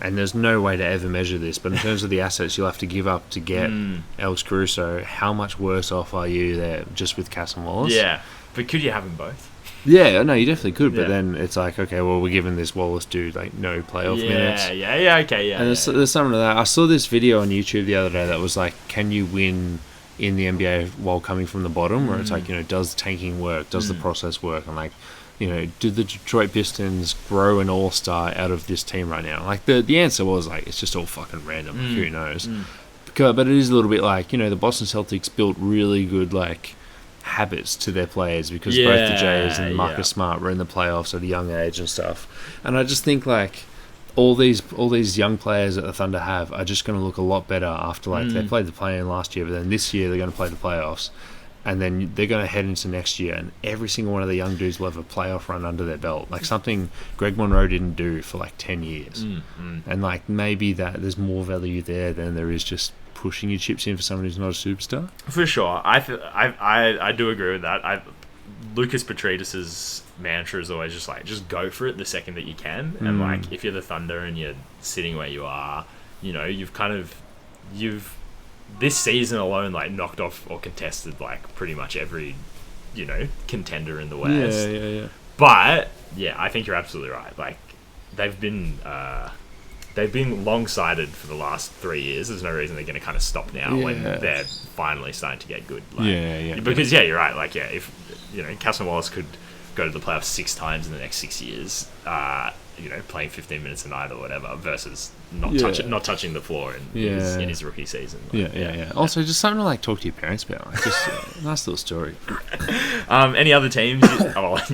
And there's no way to ever measure this, but in terms of the assets you'll have to give up to get Alex Caruso, how much worse off are you there just with Cason Wallace? Yeah, but could you have them both? Yeah, no, you definitely could, but then it's like, okay, well, we're giving this Wallace dude no playoff minutes. And there's something to that. I saw this video on YouTube the other day that was like, can you win in the NBA while coming from the bottom? Where it's like, does tanking work? Does the process work? And do the Detroit Pistons grow an all-star out of this team right now? Like, the answer was it's just all fucking random. Who knows? But it is a little bit like, the Boston Celtics built really good habits to their players because both the Jays and Marcus Smart were in the playoffs at a young age and stuff. And I just think all these young players that the Thunder have are just going to look a lot better after they played the play-in last year, but then this year they're going to play the playoffs, and then they're going to head into next year, and every single one of the young dudes will have a playoff run under their belt, something Greg Monroe didn't do for 10 years. And maybe that there's more value there than there is just pushing your chips in for someone who's not a superstar. For sure, I do agree with that. Lucas Petridis's mantra is always just like, just go for it the second that you can. And like, if you're the Thunder and you're sitting where you are, you know, you've this season alone, like, knocked off or contested like pretty much every, you know, contender in the West. Yeah. But yeah, I think you're absolutely right. Like, they've been long-sighted for the last 3 years. There's no reason they're going to kind of stop now when they're finally starting to get good. Like, because you're right. Like, yeah, if, you know, Castle Wallace could go to the playoffs 6 times in the next 6 years, you know, playing 15 minutes a night or whatever, versus not touching the floor in his rookie season. Like, Also, just something to like talk to your parents about. Like, just a nice little story. Any other teams? Apart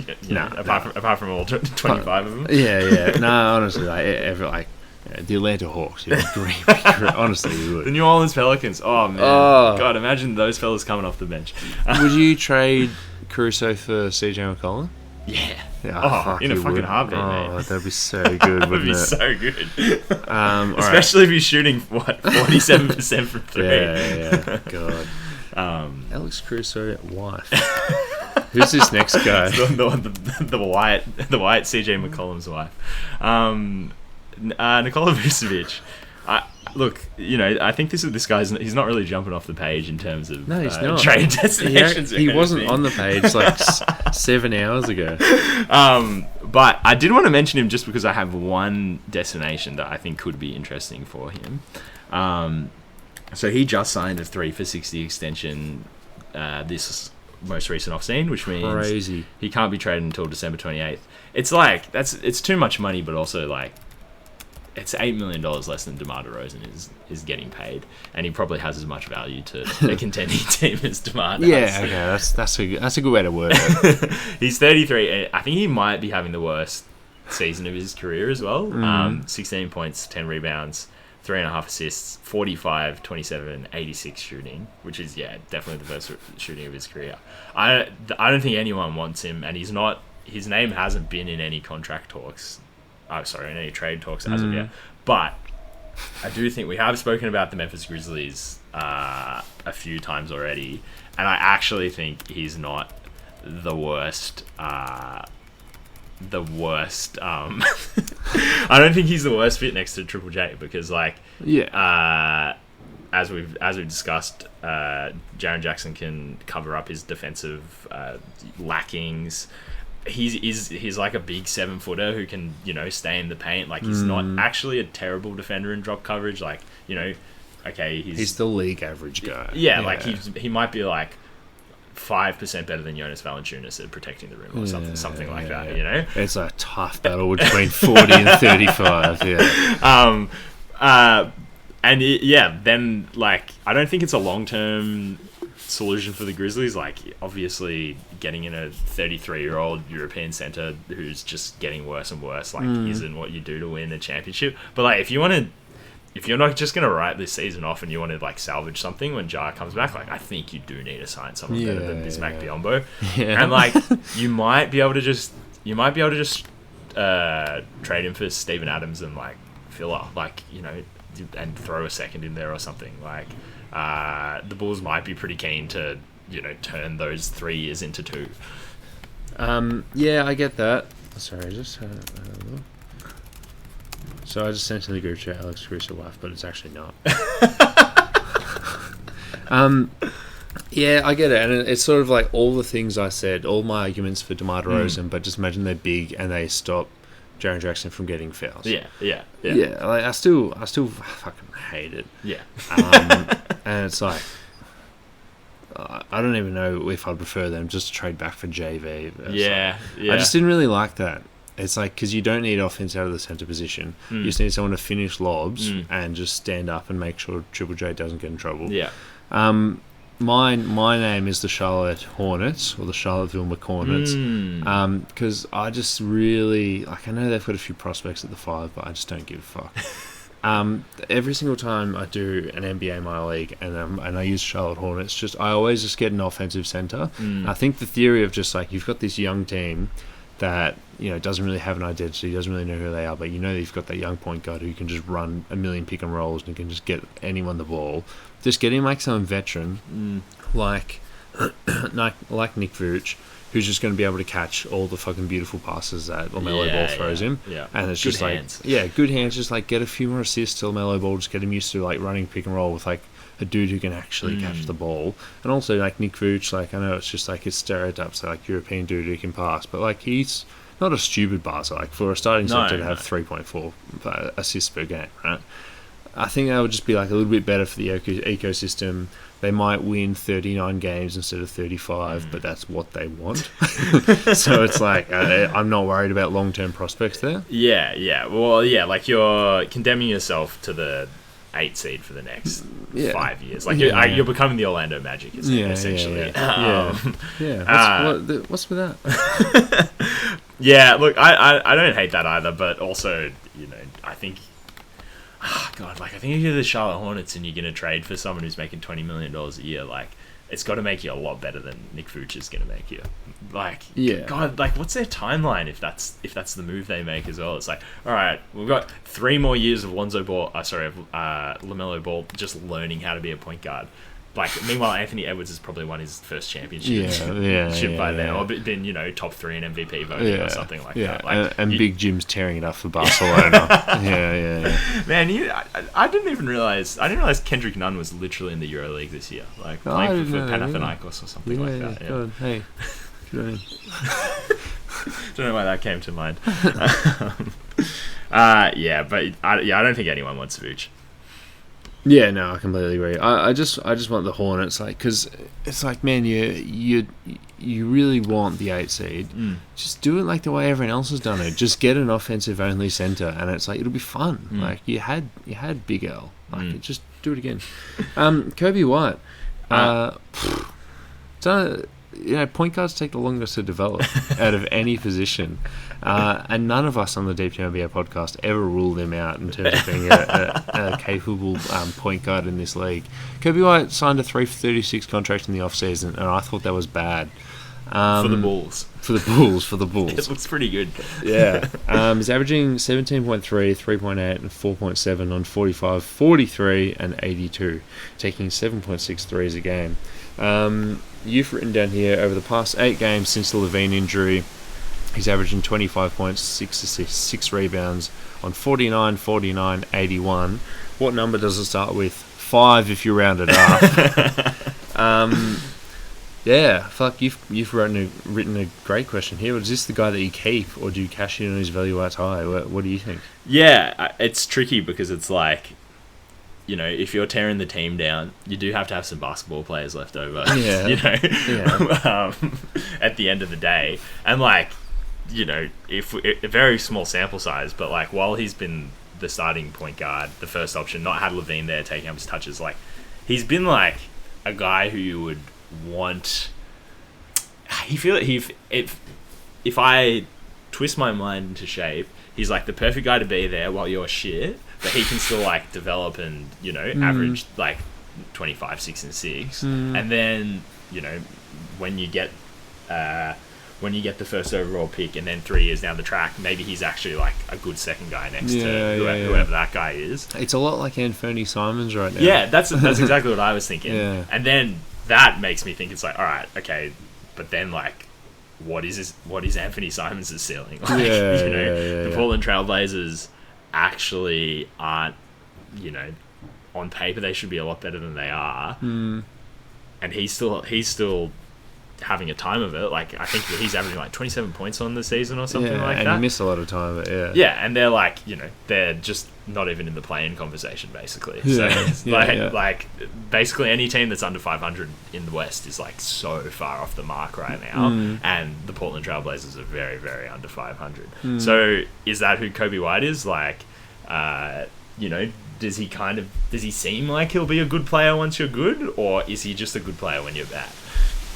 from all 25 of them. No, honestly, the Atlanta Hawks. Honestly, you would. The New Orleans Pelicans. Oh man, God! Imagine those fellas coming off the bench. Would you trade Caruso for CJ McCollum? Yeah. In a fucking heartbeat, mate. That'd be so good. That'd be so good. Especially if he's shooting 47% from 3. Yeah. God. Alex Caruso, wife. Who's this next guy? the white CJ McCollum's wife. Nikola Vucevic. Look, you know, I think this guy's, he's not really jumping off the page in terms of he's not. trade destinations. He wasn't on the page like 7 hours ago. But I did want to mention him just because I have one destination that I think could be interesting for him. So he just signed a 3 for $60 extension this most recent off-season, which means he can't be traded until December 28th. It's like, it's too much money, but also like, it's $8 million less than DeMar DeRozan is getting paid, and he probably has as much value to a contending team as DeMar does. Yeah, okay, that's a good way to word it. He's 33. I think he might be having the worst season of his career as well. 16 points, 10 rebounds, 3.5 assists, 45, 27, 86 shooting, which is definitely the best shooting of his career. I don't think anyone wants him, and he's not. His name hasn't been in any contract talks. In any trade talks as of yet. But I do think we have spoken about the Memphis Grizzlies a few times already, and I actually think he's not the worst. I don't think he's the worst fit next to Triple J, because as we've discussed, Jaren Jackson can cover up his defensive lackings. He's like a big 7-footer who can, you know, stay in the paint. Like, he's not actually a terrible defender in drop coverage. Like, you know, okay, he's the league average guy. Like he might be like 5% better than Jonas Valanciunas at protecting the rim or something like that. You know, it's a tough battle between 40 and 35. Then like, I don't think it's a long-term solution for the Grizzlies. Like, obviously getting in a 33-year-old European center who's just getting worse and worse isn't what you do to win a championship. But like, if you're not just going to write this season off and you want to like salvage something when Ja comes back, like, I think you do need to sign someone better than Bismack Biyombo. And like, you might be able to just trade him for Steven Adams and like filler, like, you know, and throw a second in there or something. Like, the Bulls might be pretty keen to, you know, turn those 3 years into 2. I get that. Sorry, I just had a look. So I just sent to the group chat Alex Caruso wife, but it's actually not. I get it, and it's sort of like all the things I said, all my arguments for DeMar DeRozan, but just imagine they're big and they stop Jaren Jackson from getting fouls. Yeah. Like, I still fucking hate it. Yeah. And it's like, I don't even know if I'd prefer them just to trade back for JV. I just didn't really like that. It's like, because you don't need offense out of the center position. You just need someone to finish lobs and just stand up and make sure Triple J doesn't get in trouble. Yeah. My name is the Charlotte Hornets, or the Charlottesville McHornets, because I just really, like, I know they've got a few prospects at the 5, but I just don't give a fuck. Every single time I do an NBA minor league and I use Charlotte Hornets, I always just get an offensive center. I think the theory of just like, you've got this young team that, you know, doesn't really have an identity, doesn't really know who they are, but you know you've got that young point guard who can just run a million pick and rolls and can just get anyone the ball. Just getting like some veteran, like Nick Vujicic, who's just going to be able to catch all the fucking beautiful passes that LaMelo Ball throws him. Yeah. And it's Good just hands. good hands. Just like get a few more assists to LaMelo Ball. Just get him used to like running pick and roll with like a dude who can actually catch the ball. And also like Nick Vooch, like I know it's just like his stereotypes, like European dude who can pass, but like he's not a stupid passer. Like for a starting center to have 3.4 assists per game, right? I think that would just be like a little bit better for the ecosystem. They might win 39 games instead of 35, but that's what they want. So it's like I'm not worried about long-term prospects there. Yeah. Well, yeah, like you're condemning yourself to the 8 seed for the next 5 years. Like you're becoming the Orlando Magic, essentially. What's with that? Yeah, look, I don't hate that either, but also, I think... God, like I think if you're the Charlotte Hornets and you're going to trade for someone who's making $20 million a year, like it's got to make you a lot better than Nick Vooch is going to make you. Like, God, like what's their timeline if that's the move they make as well? It's like, all right, we've got 3 more years of LaMelo Ball just learning how to be a point guard. Like, meanwhile, Anthony Edwards has probably won his first championship by then, or been top 3 in MVP voting or something like that. Like, and Big Jim's tearing it up for Barcelona. Man, I didn't even realize. I didn't realize Kendrick Nunn was literally in the EuroLeague this year, like playing for Panathinaikos or something like that. God, hey, good on him. Don't know why that came to mind. But I don't think anyone wants Vooch. Yeah, no, I completely agree. I just want the Hornets, like, because it's like, man, you really want the 8 seed. Just do it like the way everyone else has done it. Just get an offensive only center, and it's like it'll be fun. Like you had Big L. Like just do it again. Kobe White. Point guards take the longest to develop out of any position. And none of us on the Deep Down NBA podcast ever ruled him out in terms of being a capable point guard in this league. Kobe White signed a 3-for-36 contract in the off-season, and I thought that was bad. For the Bulls. For the Bulls. It looks pretty good. Yeah. He's averaging 17.3, 3.8, and 4.7 on 45, 43, and 82, taking 7.6 threes a game. You've written down here, over the past 8 games since the Levine injury, he's averaging 25 points, 6 assists, 6 rebounds on 49, 49, 81. What number does it start with? 5 if you round it up. You've written a great question here. Is this the guy that you keep, or do you cash in on his value at high? What do you think? Yeah, it's tricky because it's like, if you're tearing the team down, you do have to have some basketball players left over. Yeah. At the end of the day, and like, if a very small sample size, but like while he's been the starting point guard, the first option, not had Levine there taking up his touches, like he's been like a guy who you would want. If I twist my mind into shape, he's like the perfect guy to be there while you're shit, but he can still like develop and average like 25, 6 and 6, and then when you get the first overall pick, and then 3 years down the track, maybe he's actually like a good second guy next to whoever that guy is. It's a lot like Anthony Simons right now. Yeah, that's exactly what I was thinking. Yeah. And then that makes me think it's like, all right, okay, but then like, what is Anthony Simons' ceiling? Like, the Portland Trailblazers actually aren't, on paper they should be a lot better than they are, and he's still having a time of it. Like I think he's averaging like 27 points on the season or something like that. And he missed a lot of time of it. Yeah, and they're like, they're just not even in the play-in conversation basically. Like basically any team that's under 500 in the West is like so far off the mark right now, and the Portland Trailblazers are very, very under 500. So is that who Kobe White is? Like, does he seem like he'll be a good player once you're good, or is he just a good player when you're bad?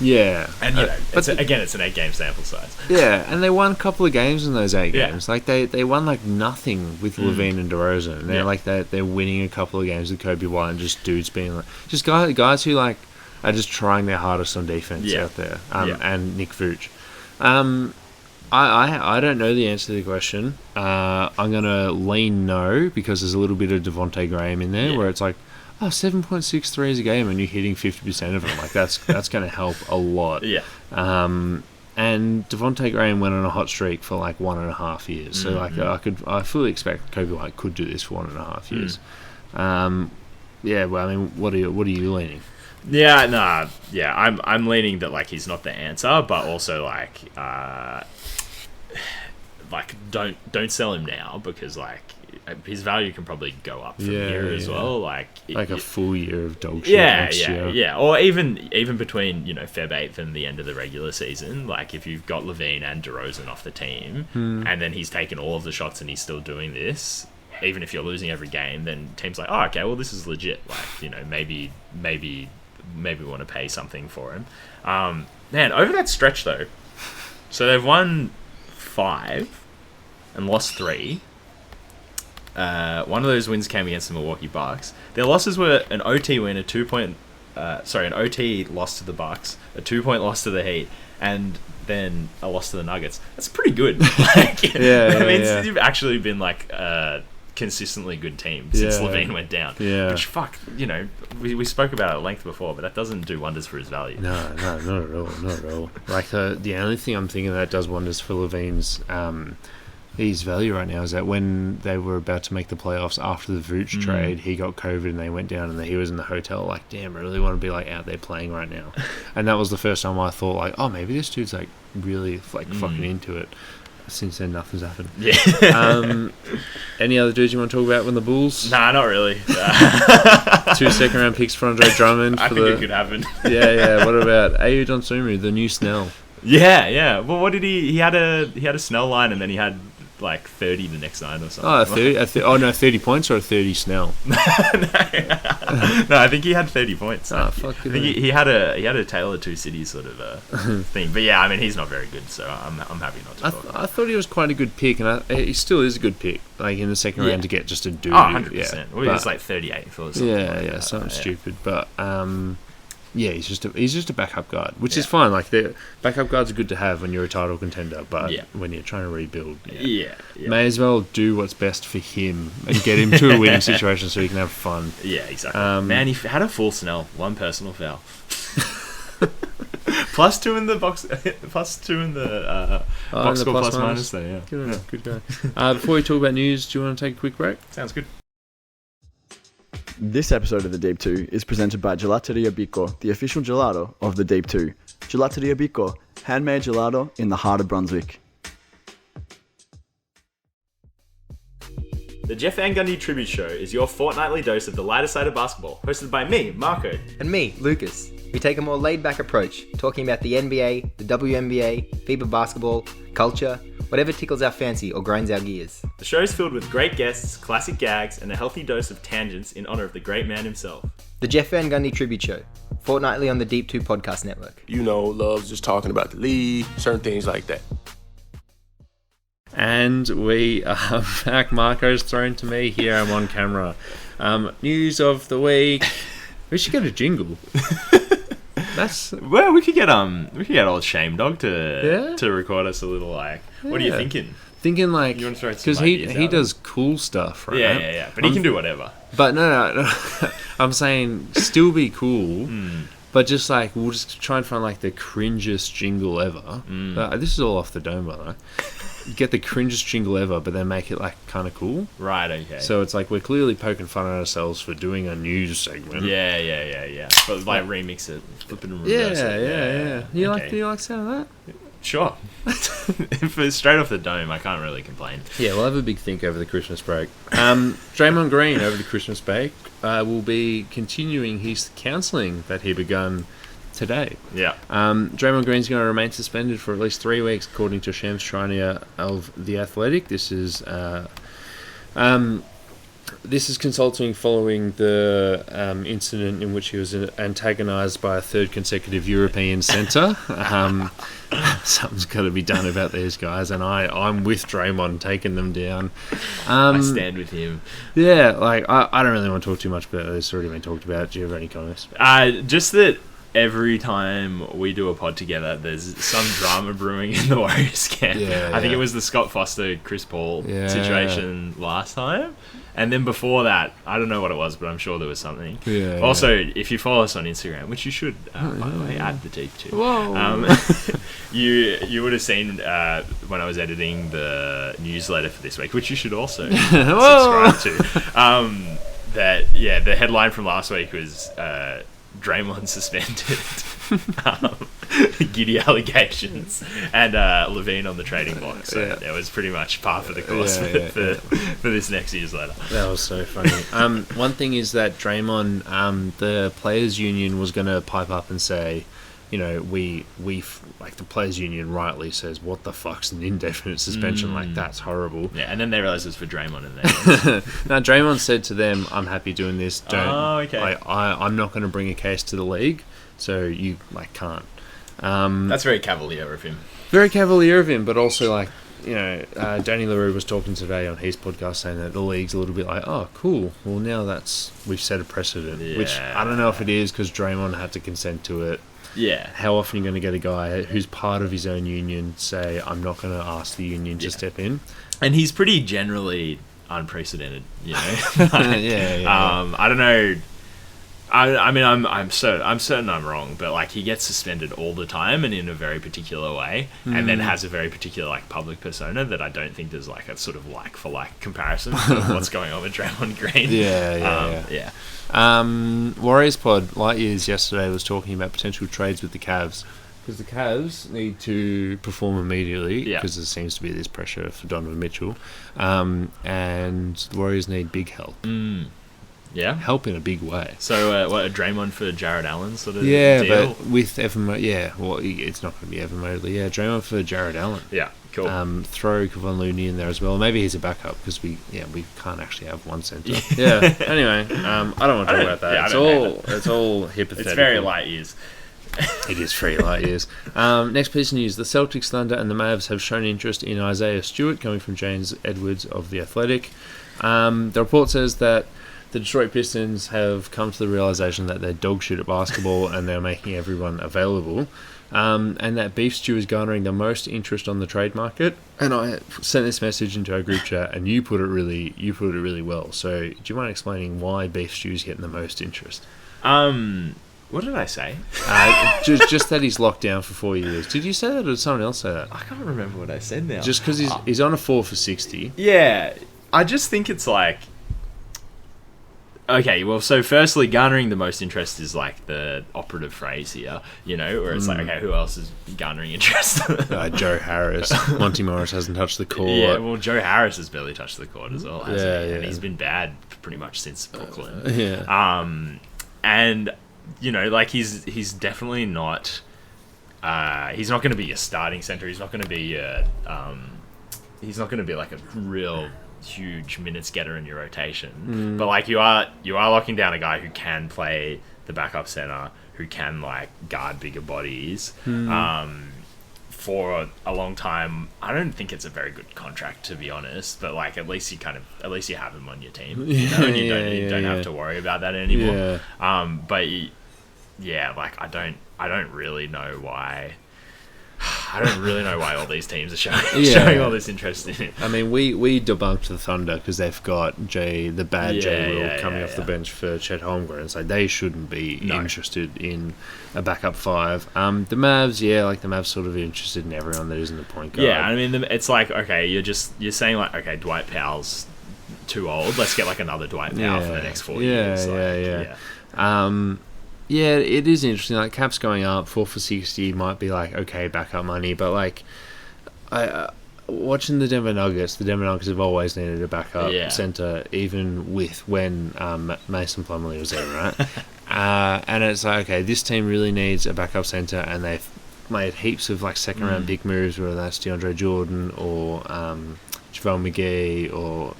Yeah. And, it's an 8-game sample size. Yeah, and they won a couple of games in those 8 games. Like, they won, like, nothing with Levine and DeRozan. And they're winning a couple of games with Kobe White and just dudes being, like... Just guys who, like, are just trying their hardest on defense out there. And Nick Vooch. I don't know the answer to the question. I'm going to lean no, because there's a little bit of Devontae Graham in there, where it's like... 7.6 threes a game and you're hitting 50% of them. Like that's going to help a lot. Yeah. And Devontae Graham went on a hot streak for like 1.5 years. So I fully expect Kobe White could do this for 1.5 years. Yeah, well, I mean, what are you leaning? Yeah, nah, yeah, I'm leaning that like he's not the answer, but also like don't sell him now because like his value can probably go up from here as well. Like a full year of dog shit. Yeah. Or even between Feb 8th and the end of the regular season, like if you've got Levine and DeRozan off the team, and then he's taken all of the shots and he's still doing this. Even if you're losing every game, then teams like, oh, okay, well, this is legit. Like, maybe we want to pay something for him. Man, over that stretch, though, so they've won 5 and lost 3. One of those wins came against the Milwaukee Bucks. Their losses were an OT win, an OT loss to the Bucks, a 2-point loss to the Heat, and then a loss to the Nuggets. That's pretty good. You've actually been like consistently good team since Levine went down. Yeah. Which, we spoke about it at length before, but that doesn't do wonders for his value. No, not at all. Like, the only thing I'm thinking that does wonders for Levine's his value right now is that when they were about to make the playoffs after the Vooch trade, he got COVID and they went down and he was in the hotel like, damn, I really want to be like out there playing right now. And that was the first time I thought like, oh, maybe this dude's like really like fucking into it. Since then, nothing's happened. Yeah. Any other dudes you want to talk about when the Bulls? Nah, not really. 2 second-round picks for Andre Drummond. I think it could happen. Yeah. What about Ayu Dosunmu, the new Snell? Yeah. Well, what did he had a Snell line and then he had like 30 the next night or something. 30 points or a 30 Snell? No, I think he had 30 points. Oh, fuck. I think he had a Tale of Two Cities sort of thing. But yeah, I mean, he's not very good, so I'm happy not to talk about it. I thought he was quite a good pick, and he still is a good pick, like in the second round to get just a dude. 100%. Well, he was like 38th or something. Something stupid. But yeah, he's just a backup guard, which is fine. Like, the backup guards are good to have when you're a title contender, but when you're trying to rebuild, may as well do what's best for him and get him to a winning situation so he can have fun. Yeah, exactly. Man, he had a full Snell, 1 personal foul. +2 in the box. +2 in the box score plus minus there. Yeah, good guy. Before we talk about news, do you want to take a quick break? Sounds good. This episode of The Deep 2 is presented by Gelateria Bico, the official gelato of The Deep 2. Gelateria Bico, handmade gelato in the heart of Brunswick. The Jeff Van Gundy Tribute Show is your fortnightly dose of the lighter side of basketball, hosted by me, Marco. And me, Lucas. We take a more laid-back approach, talking about the NBA, the WNBA, FIBA basketball, culture, whatever tickles our fancy or grinds our gears. The show is filled with great guests, classic gags, and a healthy dose of tangents in honour of the great man himself. The Jeff Van Gundy Tribute Show, fortnightly on the Deep 2 Podcast Network. Loves just talking about the league, certain things like that. And we are back. Marco's thrown to me. Here I'm on camera. News of the week. We should get a jingle. We could get old Shame Dog to record us a little like. What are you thinking? Thinking like, you want to throw because he does cool stuff, right? Yeah. But he can do whatever. But no. I'm saying still be cool. But just like, we'll just try and find like the cringest jingle ever. This is all off the dome, by the way. Get the cringest jingle ever, but then make it like kind of cool. Right, okay. So it's like we're clearly poking fun at ourselves for doing a news segment. Yeah. But like remix it, flip it and reverse it. Yeah. Do you like sound of that? Sure. If it's straight off the dome, I can't really complain. Yeah, we'll have a big think over the Christmas break. Draymond Green over the Christmas break will be continuing his counselling that he begun today. Yeah. Draymond Green's going to remain suspended for at least 3 weeks, according to Shams Charania of The Athletic. This is consulting following the incident in which he was antagonised by a third consecutive European centre. Something's got to be done about these guys, and I'm with Draymond taking them down. I stand with him. Yeah, like I don't really want to talk too much about it. It's already been talked about. Do you have any comments? Just that every time we do a pod together, there's some drama brewing in the Warriors camp. I think it was the Scott Foster, Chris Paul situation last time. And then before that, I don't know what it was, but I'm sure there was something. Yeah. Also, if you follow us on Instagram, which you should, by the way, at the Deep 2. Whoa. You would have seen when I was editing the newsletter for this week, which you should also subscribe to. The headline from last week was Draymond suspended, giddy allegations, and Levine on the trading block. So that was pretty much par for the course for this next newsletter. That was so funny. One thing is that Draymond, the players' union was going to pipe up and say, you know, we like the players' union rightly says, what the fuck's an indefinite suspension? Like, that's horrible. Yeah, and then they realised it was for Draymond, and then now Draymond said to them, I'm happy doing this. Okay. I'm not going to bring a case to the league, so you can't. That's very cavalier of him. Very cavalier of him, but also like, you know, Danny LaRue was talking today on his podcast saying that the league's a little bit like, oh, cool. Well, now we've set a precedent, which I don't know if it is because Draymond had to consent to it. Yeah. How often are you going to get a guy who's part of his own union say, I'm not going to ask the union to step in? And he's pretty generally unprecedented, you know? I don't know. I mean, I'm certain I'm wrong, but like he gets suspended all the time and in a very particular way, and then has a very particular like public persona that I don't think there's like a sort of like for like comparison to what's going on with Draymond Green. Yeah. Warriors pod Light Years yesterday was talking about potential trades with the Cavs because the Cavs need to perform immediately because there seems to be this pressure for Donovan Mitchell, and the Warriors need big help. Yeah, help in a big way. So, what, a Draymond for Jared Allen sort of deal? But with Evan well, it's not going to be Evan Mobley. Yeah, Draymond for Jared Allen. Yeah, cool. Throw Kevon Looney in there as well. Maybe he's a backup because we can't actually have one centre. Anyway, I don't want to talk about that. It's all hypothetical. It's very light years. It is very light years. Next piece of news: the Celtics, Thunder, and the Mavs have shown interest in Isaiah Stewart, coming from James Edwards of The Athletic. The report says that the Detroit Pistons have come to the realisation that they're dog shit at basketball and they're making everyone available, and that beef stew is garnering the most interest on the trade market. And I sent this message into our group chat, and you put it really well. So, do you mind explaining why beef stew is getting the most interest? What did I say? just that he's locked down for 4 years. Did you say that, or did someone else say that? I can't remember what I said now. Just because he's on a 4 for 60. Yeah, I just think it's like. Okay, well, so firstly, garnering the most interest is like the operative phrase here, you know, where it's like, okay, who else is garnering interest? Joe Harris. Monty Morris hasn't touched the court. Yeah, well, Joe Harris has barely touched the court as well, hasn't he? Yeah. And he's been bad pretty much since Brooklyn. And, you know, like he's definitely not... he's not going to be a starting center. He's not going to be he's not going to be like a real... huge minutes getter in your rotation, but like you are locking down a guy who can play the backup center, who can like guard bigger bodies for a long time. I don't think it's a very good contract, to be honest, but like at least you have him on your team, you know, and you don't have to worry about that anymore. But like I don't really know why. I don't really know why all these teams are showing all this interest in it. I mean, we debunked the Thunder because they've got Jay Will coming off the bench for Chet Holmgren, so they shouldn't be interested in a backup 5. The Mavs, the Mavs sort of interested in everyone that isn't a point guard. Yeah, I mean, it's like, okay, you're saying like, okay, Dwight Powell's too old. Let's get like another Dwight Powell for the next 4 years. Yeah, it is interesting. Like, Cap's going up, 4 for 60 might be like, okay, backup money, but like, watching the Denver Nuggets have always needed a backup center, even with when Mason Plumlee was there, right? And it's like, okay, this team really needs a backup center, and they've made heaps of like second round big moves, whether that's DeAndre Jordan or JaVale McGee or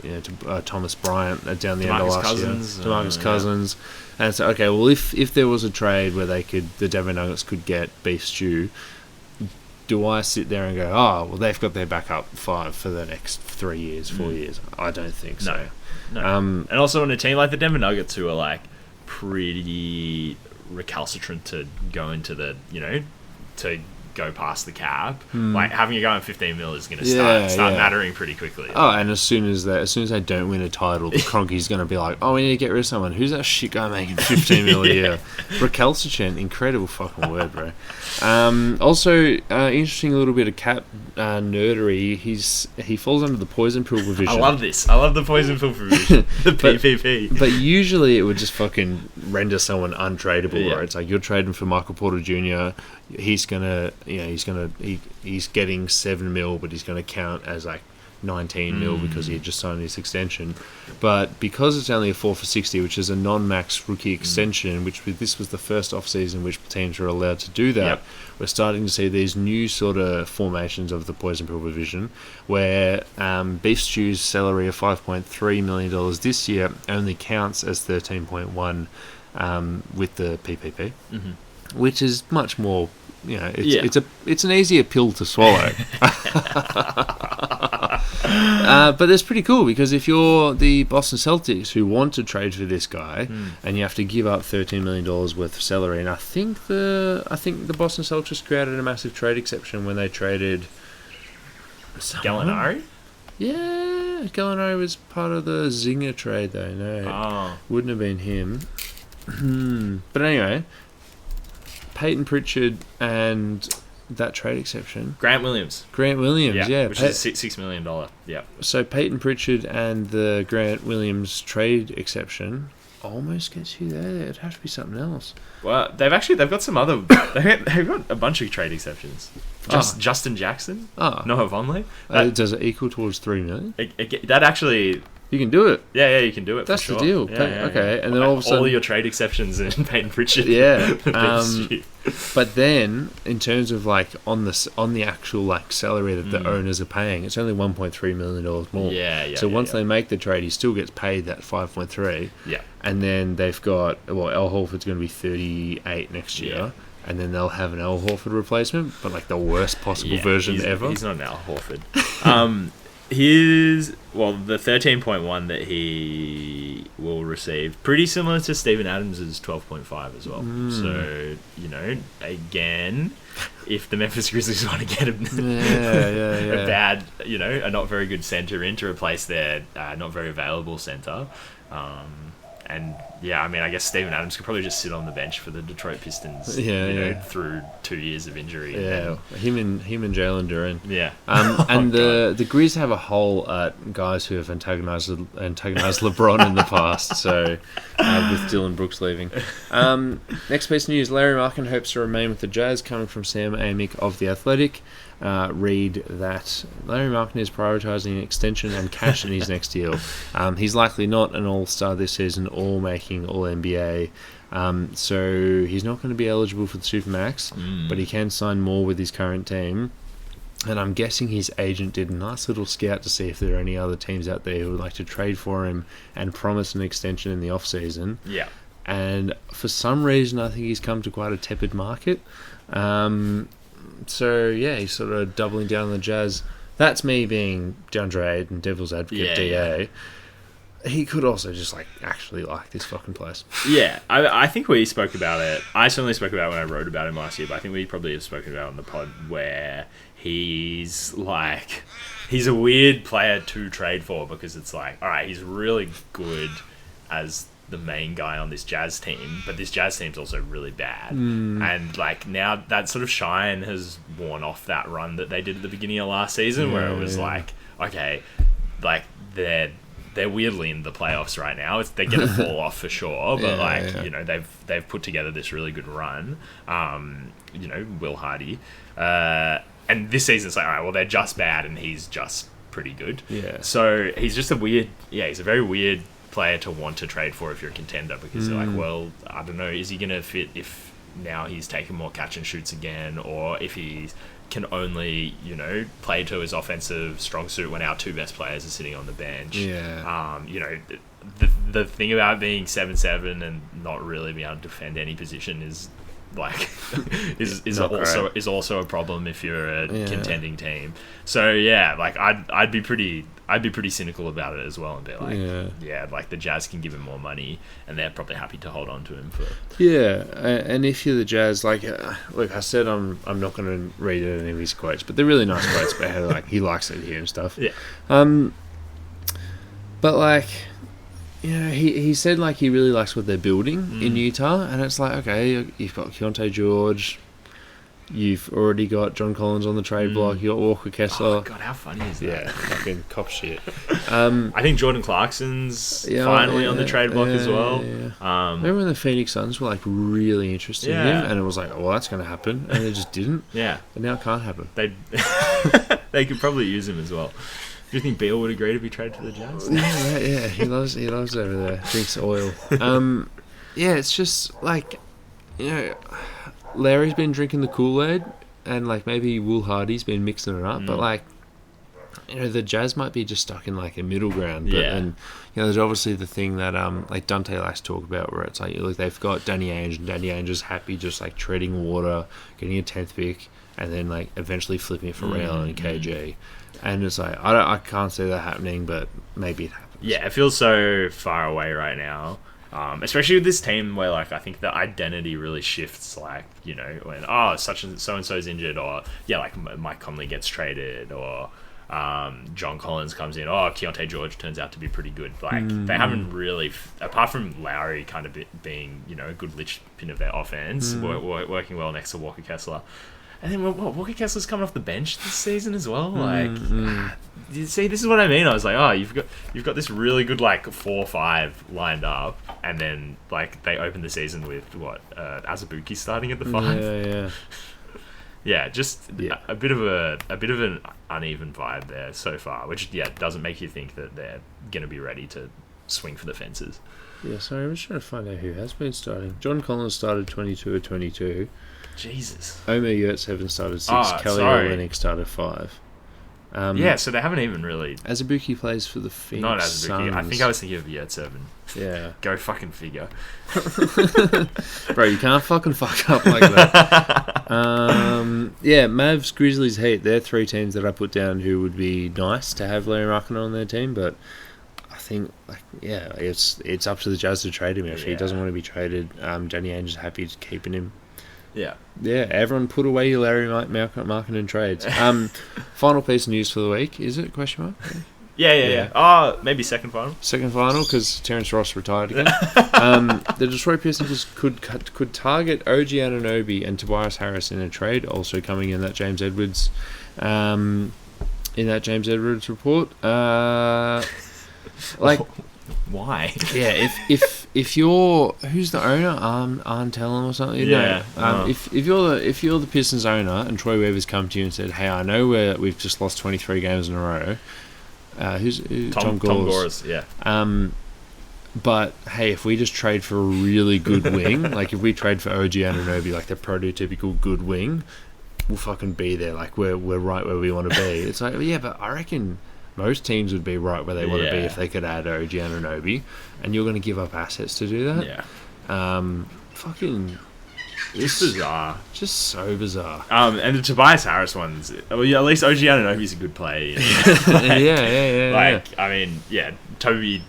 Thomas Bryant down the end of last year, DeMarcus Cousins. And it's okay. Well, if there was a trade where the Denver Nuggets could get beef stew, do I sit there and go, oh, well, they've got their backup 5 for the next 3 years, 4 years? I don't think so. No. And also on a team like the Denver Nuggets, who are like pretty recalcitrant to go into the, to go past the cap, like having a guy on 15 mil is going to start mattering pretty quickly. Oh, and as soon as they don't win a title, the Cronky's going to be like, oh, we need to get rid of someone. Who's that shit guy making 15 mil a year? Recalcitrant, incredible fucking word, bro. Also, interesting little bit of cap nerdery. He falls under the poison pill provision. I love this. I love the poison pill provision. The PPP. But usually it would just fucking render someone untradeable, right? It's like you're trading for Michael Porter Jr. He's getting 7 mil, but he's gonna count as like 19 mil because he had just signed his extension. But because it's only a 4 for 60, which is a non-max rookie extension, this was the first off-season which teams were allowed to do that, we're starting to see these new sort of formations of the poison pill provision where Beef Stew's salary of $5.3 million this year only counts as 13.1 with the PPP, which is much more, it's an easier pill to swallow. But that's pretty cool because if you're the Boston Celtics who want to trade for this guy and you have to give up $13 million worth of salary, and I think the Boston Celtics created a massive trade exception when they traded Gallinari? Yeah, Gallinari was part of the Zinger trade though. No, wouldn't have been him. But anyway, Peyton Pritchard and that trade exception. Grant Williams, yeah. Which is $6 million. Yeah. So Peyton Pritchard and the Grant Williams trade exception almost gets you there. It'd have to be something else. Well, they've got some other. They've got a bunch of trade exceptions. Justin Jackson, Noah Vonleh. Does it equal towards $3 million? That actually. You can do it. Yeah, you can do it. That's for sure. the deal. Okay, and then all of a sudden, all your trade exceptions in Peyton Pritchard. Yeah. But then, in terms of like on the actual like salary that the owners are paying, it's only $1.3 million more. Yeah. So once they make the trade, he still gets paid that 5.3. Yeah. And then they've got Al Horford's going to be 38 next year. Yeah. And then they'll have an Al Horford replacement, but like the worst possible version ever. He's not an Al Horford. The 13.1 that he will receive, pretty similar to Steven Adams' 12.5 as well. So, again, if the Memphis Grizzlies want to get a bad, a not very good centre in to replace their not very available centre, and I guess Steven Adams could probably just sit on the bench for the Detroit Pistons, through 2 years of injury. Yeah, him and Jalen Duren. Yeah, and the Grizz have a hole at guys who have antagonized LeBron in the past. So with Dylan Brooks leaving. Next piece of news: Larry Markin hopes to remain with the Jazz. Coming from Sam Amick of The Athletic. Read that Larry Markin is prioritising an extension and cash in his next deal. He's likely not an all-star this season or making All-NBA, so he's not going to be eligible for the Supermax, but he can sign more with his current team. And I'm guessing his agent did a nice little scout to see if there are any other teams out there who would like to trade for him and promise an extension in the off-season. Yeah. And for some reason, I think he's come to quite a tepid market. So, he's sort of doubling down on the Jazz. That's me being DeAndre Ayton, devil's advocate, DA. Yeah. He could also just, actually like this fucking place. Yeah, I think we spoke about it. I certainly spoke about it when I wrote about him last year, but I think we probably have spoken about it on the pod where he's a weird player to trade for because it's all right, he's really good as the main guy on this Jazz team, but this Jazz team's also really bad. And now that sort of shine has worn off that run that they did at the beginning of last season, where it was they're weirdly in the playoffs right now. They're going to fall off for sure, but they've put together this really good run. Will Hardy, and this season it's all right, well, they're just bad and he's just pretty good. Yeah. So he's just he's a very weird player to want to trade for if you're a contender, because they're I don't know, is he going to fit if now he's taking more catch and shoots again, or if he can only play to his offensive strong suit when our two best players are sitting on the bench. The thing about being 7'7" and not really being able to defend any position is like is Not also a problem if you're a contending team. So yeah, like I'd be pretty cynical about it as well, and be like, like the Jazz can give him more money, and they're probably happy to hold on to him for. Yeah, and if you're the Jazz, like, look, I said I'm not going to read any of his quotes, but they're really nice quotes about how like he likes it here and stuff. Yeah. But like, you know, he said like he really likes what they're building in Utah, and it's like, okay, you've got Keontae George. You've already got John Collins on the trade block. You got Walker Kessler. Oh God, how funny is that? Yeah, fucking cop shit. I think Jordan Clarkson's finally on the trade block as well. Remember when the Phoenix Suns were like really interested in him, and it was like, well, that's going to happen, and it just didn't. Yeah, but now it can't happen. They could probably use him as well. Do you think Beal would agree to be traded to the Jazz? Yeah, he loves over there. Drinks oil. Yeah, it's just like, you know, Larry's been drinking the Kool-Aid, and like maybe Will Hardy's been mixing it up, but like, you know, the Jazz might be just stuck in like a middle ground. But, and you know, there's obviously the thing that like Dante likes to talk about, where it's like, look, they've got Danny Ainge, and Danny Ainge is happy just like treading water, getting a 10th pick, and then like eventually flipping it for Real and KG. And it's like, I can't see that happening, but maybe it happens. Yeah, it feels so far away right now. Especially with this team where, like, I think the identity really shifts, like, you know, when, such and so-and-so's injured, or, like, Mike Conley gets traded, or John Collins comes in, Keontae George turns out to be pretty good. Like, they haven't really, apart from Lowry kind of being, you know, a good linchpin of their offense, working well next to Walker Kessler. And then Walker Kessler's coming off the bench this season as well. Like, you see, this is what I mean. I was like, you've got this really good like 4-5 lined up, and then like they open the season with Azubuike starting at the 5. Yeah, just a bit of an uneven vibe there so far, which doesn't make you think that they're gonna be ready to swing for the fences. Yeah, sorry, I'm just trying to find out who has been starting. John Collins started 22 or 22. Jesus. Omer Yurtseven haven't started 6. Kelly Olynyk started 5. So they haven't even really... Azubuike plays for the Phoenix Not Azubuike. Suns. I think I was thinking of Yurtseven. Yeah. Go fucking figure. Bro, you can't fucking fuck up like that. Mavs, Grizzlies, Heat. They're 3 teams that I put down who would be nice to have Larry Markkinen on their team, but I think, it's up to the Jazz to trade him. If he doesn't want to be traded, Danny Ainge is happy to keeping him. Yeah, everyone put away your Larry Markkinen trades. Final piece of news for the week, is it? Question mark? Yeah. Maybe second final. Second final, because Terrence Ross retired again. The Detroit Pistons could target OG Anunoby and Tobias Harris in a trade, also coming in that James Edwards report. Why? Yeah, if you're who's the owner, Arn Tellem or something. If you're the Pistons owner and Troy Weaver's come to you and said, hey, I know we've just lost 23 games in a row. Tom Gores, yeah. But hey, if we just trade for a really good wing, like if we trade for OG Anunoby, like the prototypical good wing, we'll fucking be there. Like we're right where we want to be. It's like, yeah, but I reckon most teams would be right where they want to be if they could add OG Anunoby, and you're going to give up assets to do that. It's bizarre. Just so bizarre. And the Tobias Harris ones, at least OG Anunoby's a good player. I mean, Toby.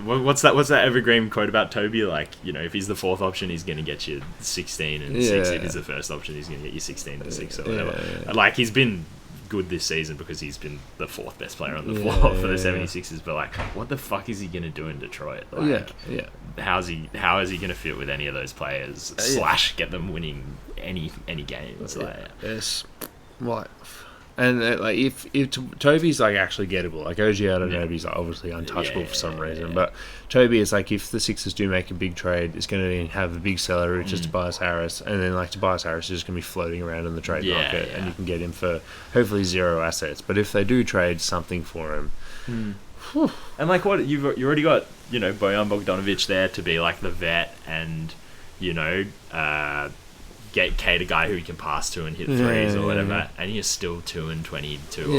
What's that evergreen quote about Toby? Like, you know, if he's the 4th option, he's going to get you 16 and 6. If he's the 1st option, he's going to get you 16 and 6 or whatever. Like, he's been good this season because he's been the 4th best player on the floor for the 76ers. But like, what the fuck is he going to do in Detroit? Like, how is he going to fit with any of those players? / get them winning any games? And if Toby's like actually gettable, like OG Anunoby's like obviously untouchable for some reason, but Toby is like, if the Sixers do make a big trade, it's going to have a big salary, which is Tobias Harris, and then like Tobias Harris is just going to be floating around in the trade market, and you can get him for hopefully 0 assets. But if they do trade something for him, and like what you've already got, you know, Bojan Bogdanovic there to be like the vet, and you know, get Kate a guy who he can pass to and hit threes or whatever, and you're still 2-22 or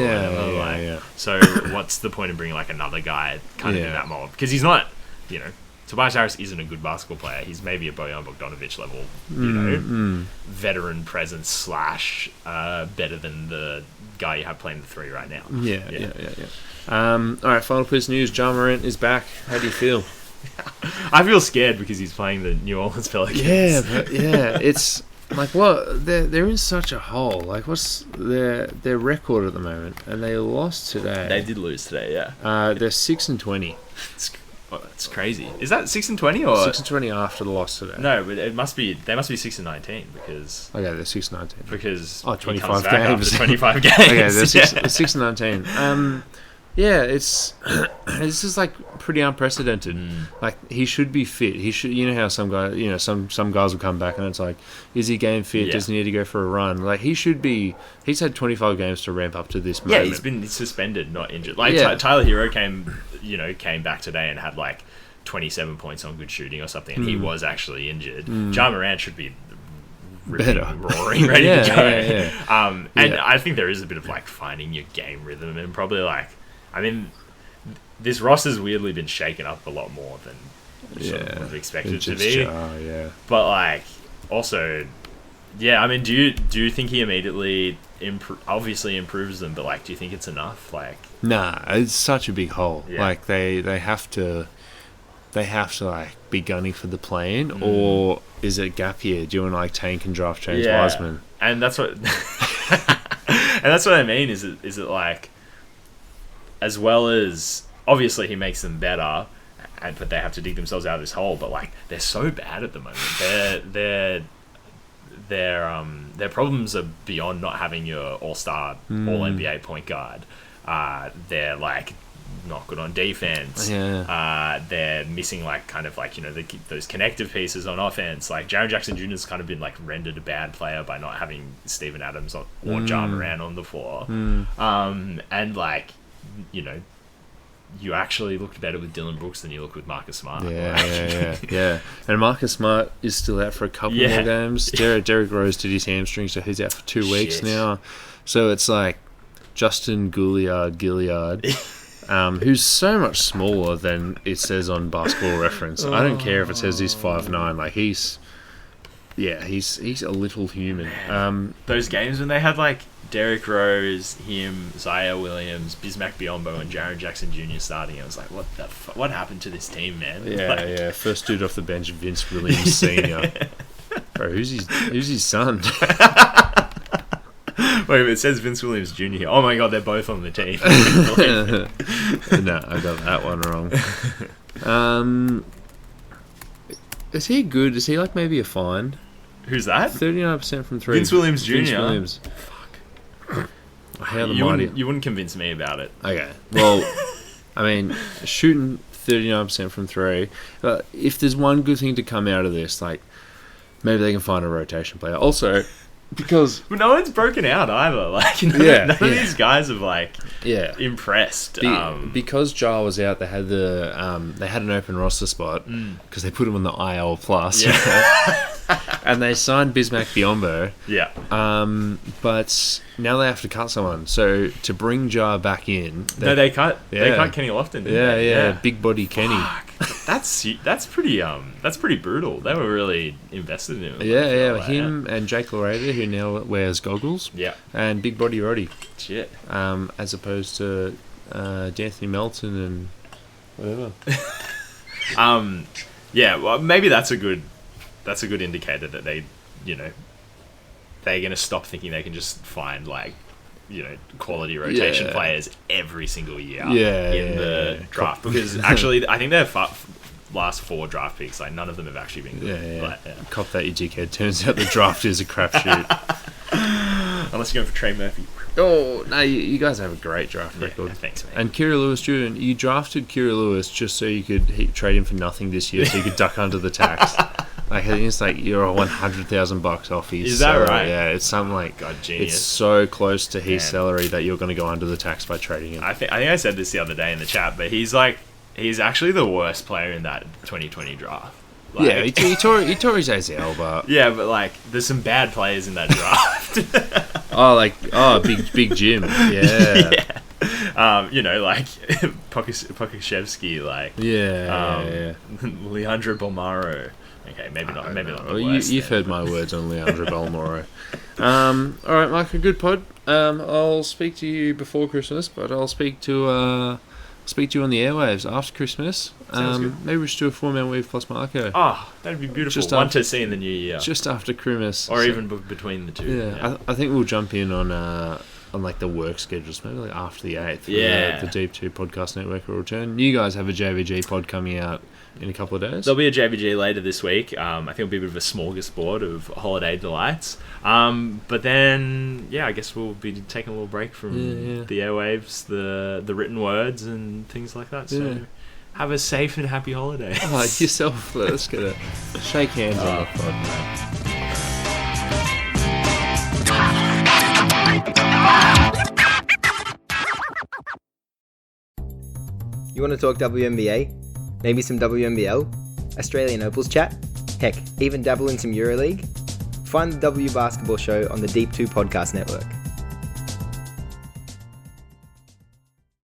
whatever. So what's the point of bringing like another guy kind of in that mold? Because he's not, you know, Tobias Harris isn't a good basketball player. He's maybe a Bojan Bogdanovic level, veteran presence slash better than the guy you have playing the 3 right now. Yeah. All right, final piece of news. Ja Morant is back. How do you feel? I feel scared because he's playing the New Orleans Pelicans. It's like what they're in such a hole. Like, what's their record at the moment? And they lost today. They did lose today, yeah. They're 6-20. It's crazy. Is that 6-20 or 6-20 after the loss today? No, but it must be. They must be 6-19 because. Okay, they're 6-19. Because 25 games. 25 games. Okay, they're 6-19. Yeah, it's just like pretty unprecedented. Like, he should be fit. He should. You know how some guys, some guys will come back and it's like, is he game fit? Yeah. Does he need to go for a run? Like, he should be. He's had 25 games to ramp up to this Yeah, moment. he's been suspended, not injured. Like Yeah. Tyler Hero came back today and had like 27 points on good shooting or something, and he was actually injured. Ja Morant should be Better. roaring, ready to go. Yeah. And I think there is a bit of like finding your game rhythm, and probably like, I mean, this roster's weirdly been shaken up a lot more than sort of expected to be. Yeah. But like, also, yeah, I mean, do you think he immediately obviously improves them? But like, do you think it's enough? Like, Nah, it's such a big hole. Yeah. Like, they have to like be gunning for the play-in, or is it gap year? Do you want to like tank and draft James Wiseman? And that's what, and that's what I mean. Is it like, as well as obviously he makes them better, but they have to dig themselves out of this hole. But like, they're so bad at the moment. Their problems are beyond not having your all-star, all-NBA point guard. They're like not good on defense. They're missing like kind of like those connective pieces on offense. Like, Jaren Jackson Jr. has kind of been like rendered a bad player by not having Steven Adams or Ja Morant on the floor. And like, you actually looked better with Dylan Brooks than you look with Marcus Smart. Yeah. And Marcus Smart is still out for a couple more games. Derrick Rose did his hamstring, so he's out for 2 weeks now. So it's like Justin Gilliard, who's so much smaller than it says on Basketball Reference. I don't care if it says he's 5'9". Like, he's a little human. Those games when they had like Derrick Rose, him, Zaire Williams, Bismack Biyombo, and Jaren Jackson Jr. starting, I was like, what happened to this team, man? First dude off the bench, Vince Williams Sr. Bro, who's his son? Wait, it says Vince Williams Jr. Oh my god, they're both on the team. No, I got that one wrong. Is he good? Is he like maybe a find? Who's that? 39% from 3. Vince Williams Jr. Vince Williams. Fuck. How the You mighty. wouldn't convince me about it. Okay. Well, I mean, shooting 39% from 3. If there's one good thing to come out of this, like, maybe they can find a rotation player. Also, because But no one's broken out either. Like, none of these guys have like impressed. Because Ja was out, they had an open roster spot because they put him on the IL plus. And they signed Bismack Biyombo. Yeah. But now they have to cut someone. So to bring Ja back in, They cut Kenny Lofton. Didn't they? big body Kenny. Fuck. That's pretty brutal. They were really invested in him. Him and Jake Laredo, who now wears goggles. Yeah. And big body Roddy. Shit. As opposed to D'Anthony Melton and whatever. Yeah. Well, maybe that's a good indicator that they're going to stop thinking they can just find like, quality rotation players every single year in the draft. Because actually, I think their last 4 draft picks, like, none of them have actually been good. But, Cop that, you dickhead. Turns out the draft is a crapshoot. Unless you're going for Trey Murphy. Oh, no, you guys have a great draft record. Yeah, thanks, man. And Kira Lewis Jr., you drafted Kira Lewis just so you could trade him for nothing this year, so you could duck under the tax. Like, I think it's like you're $100,000 off his salary. Is that right? Yeah, it's something like, God, genius. It's so close to his salary that you're going to go under the tax by trading him. I think I said this the other day in the chat, but he's actually the worst player in that 2020 draft. Like, he tore his ACL, but yeah, but like, there's some bad players in that draft. big Jim, yeah. Like Pokashevsky, like Leandro Bolmaro. Okay, maybe not the worst. You've heard my words on Leandro Bolmaro. All right, Mike, a good pod. I'll speak to you before Christmas, but I'll speak to you on the airwaves after Christmas. Maybe we should do a 4-man weave plus Marco. Oh, that'd be beautiful. Just One to see in the new year. Just after Christmas. Or even between the two. Yeah. I think we'll jump in on like the work schedules, maybe like after the 8th. The Deep 2 Podcast Network will return. You guys have a JVG pod coming out in a couple of days. There'll be a JVG later this week. I think it'll be a bit of a smorgasbord of holiday delights. But then, I guess we'll be taking a little break from the airwaves, the written words and things like that. So have a safe and happy holiday. Oh, yourself. Let's get a shake hands on the pod, mate. You want to talk WNBA? Maybe some WNBL? Australian Opals chat? Heck, even dabble in some EuroLeague? Find the W Basketball Show on the Deep 2 Podcast Network.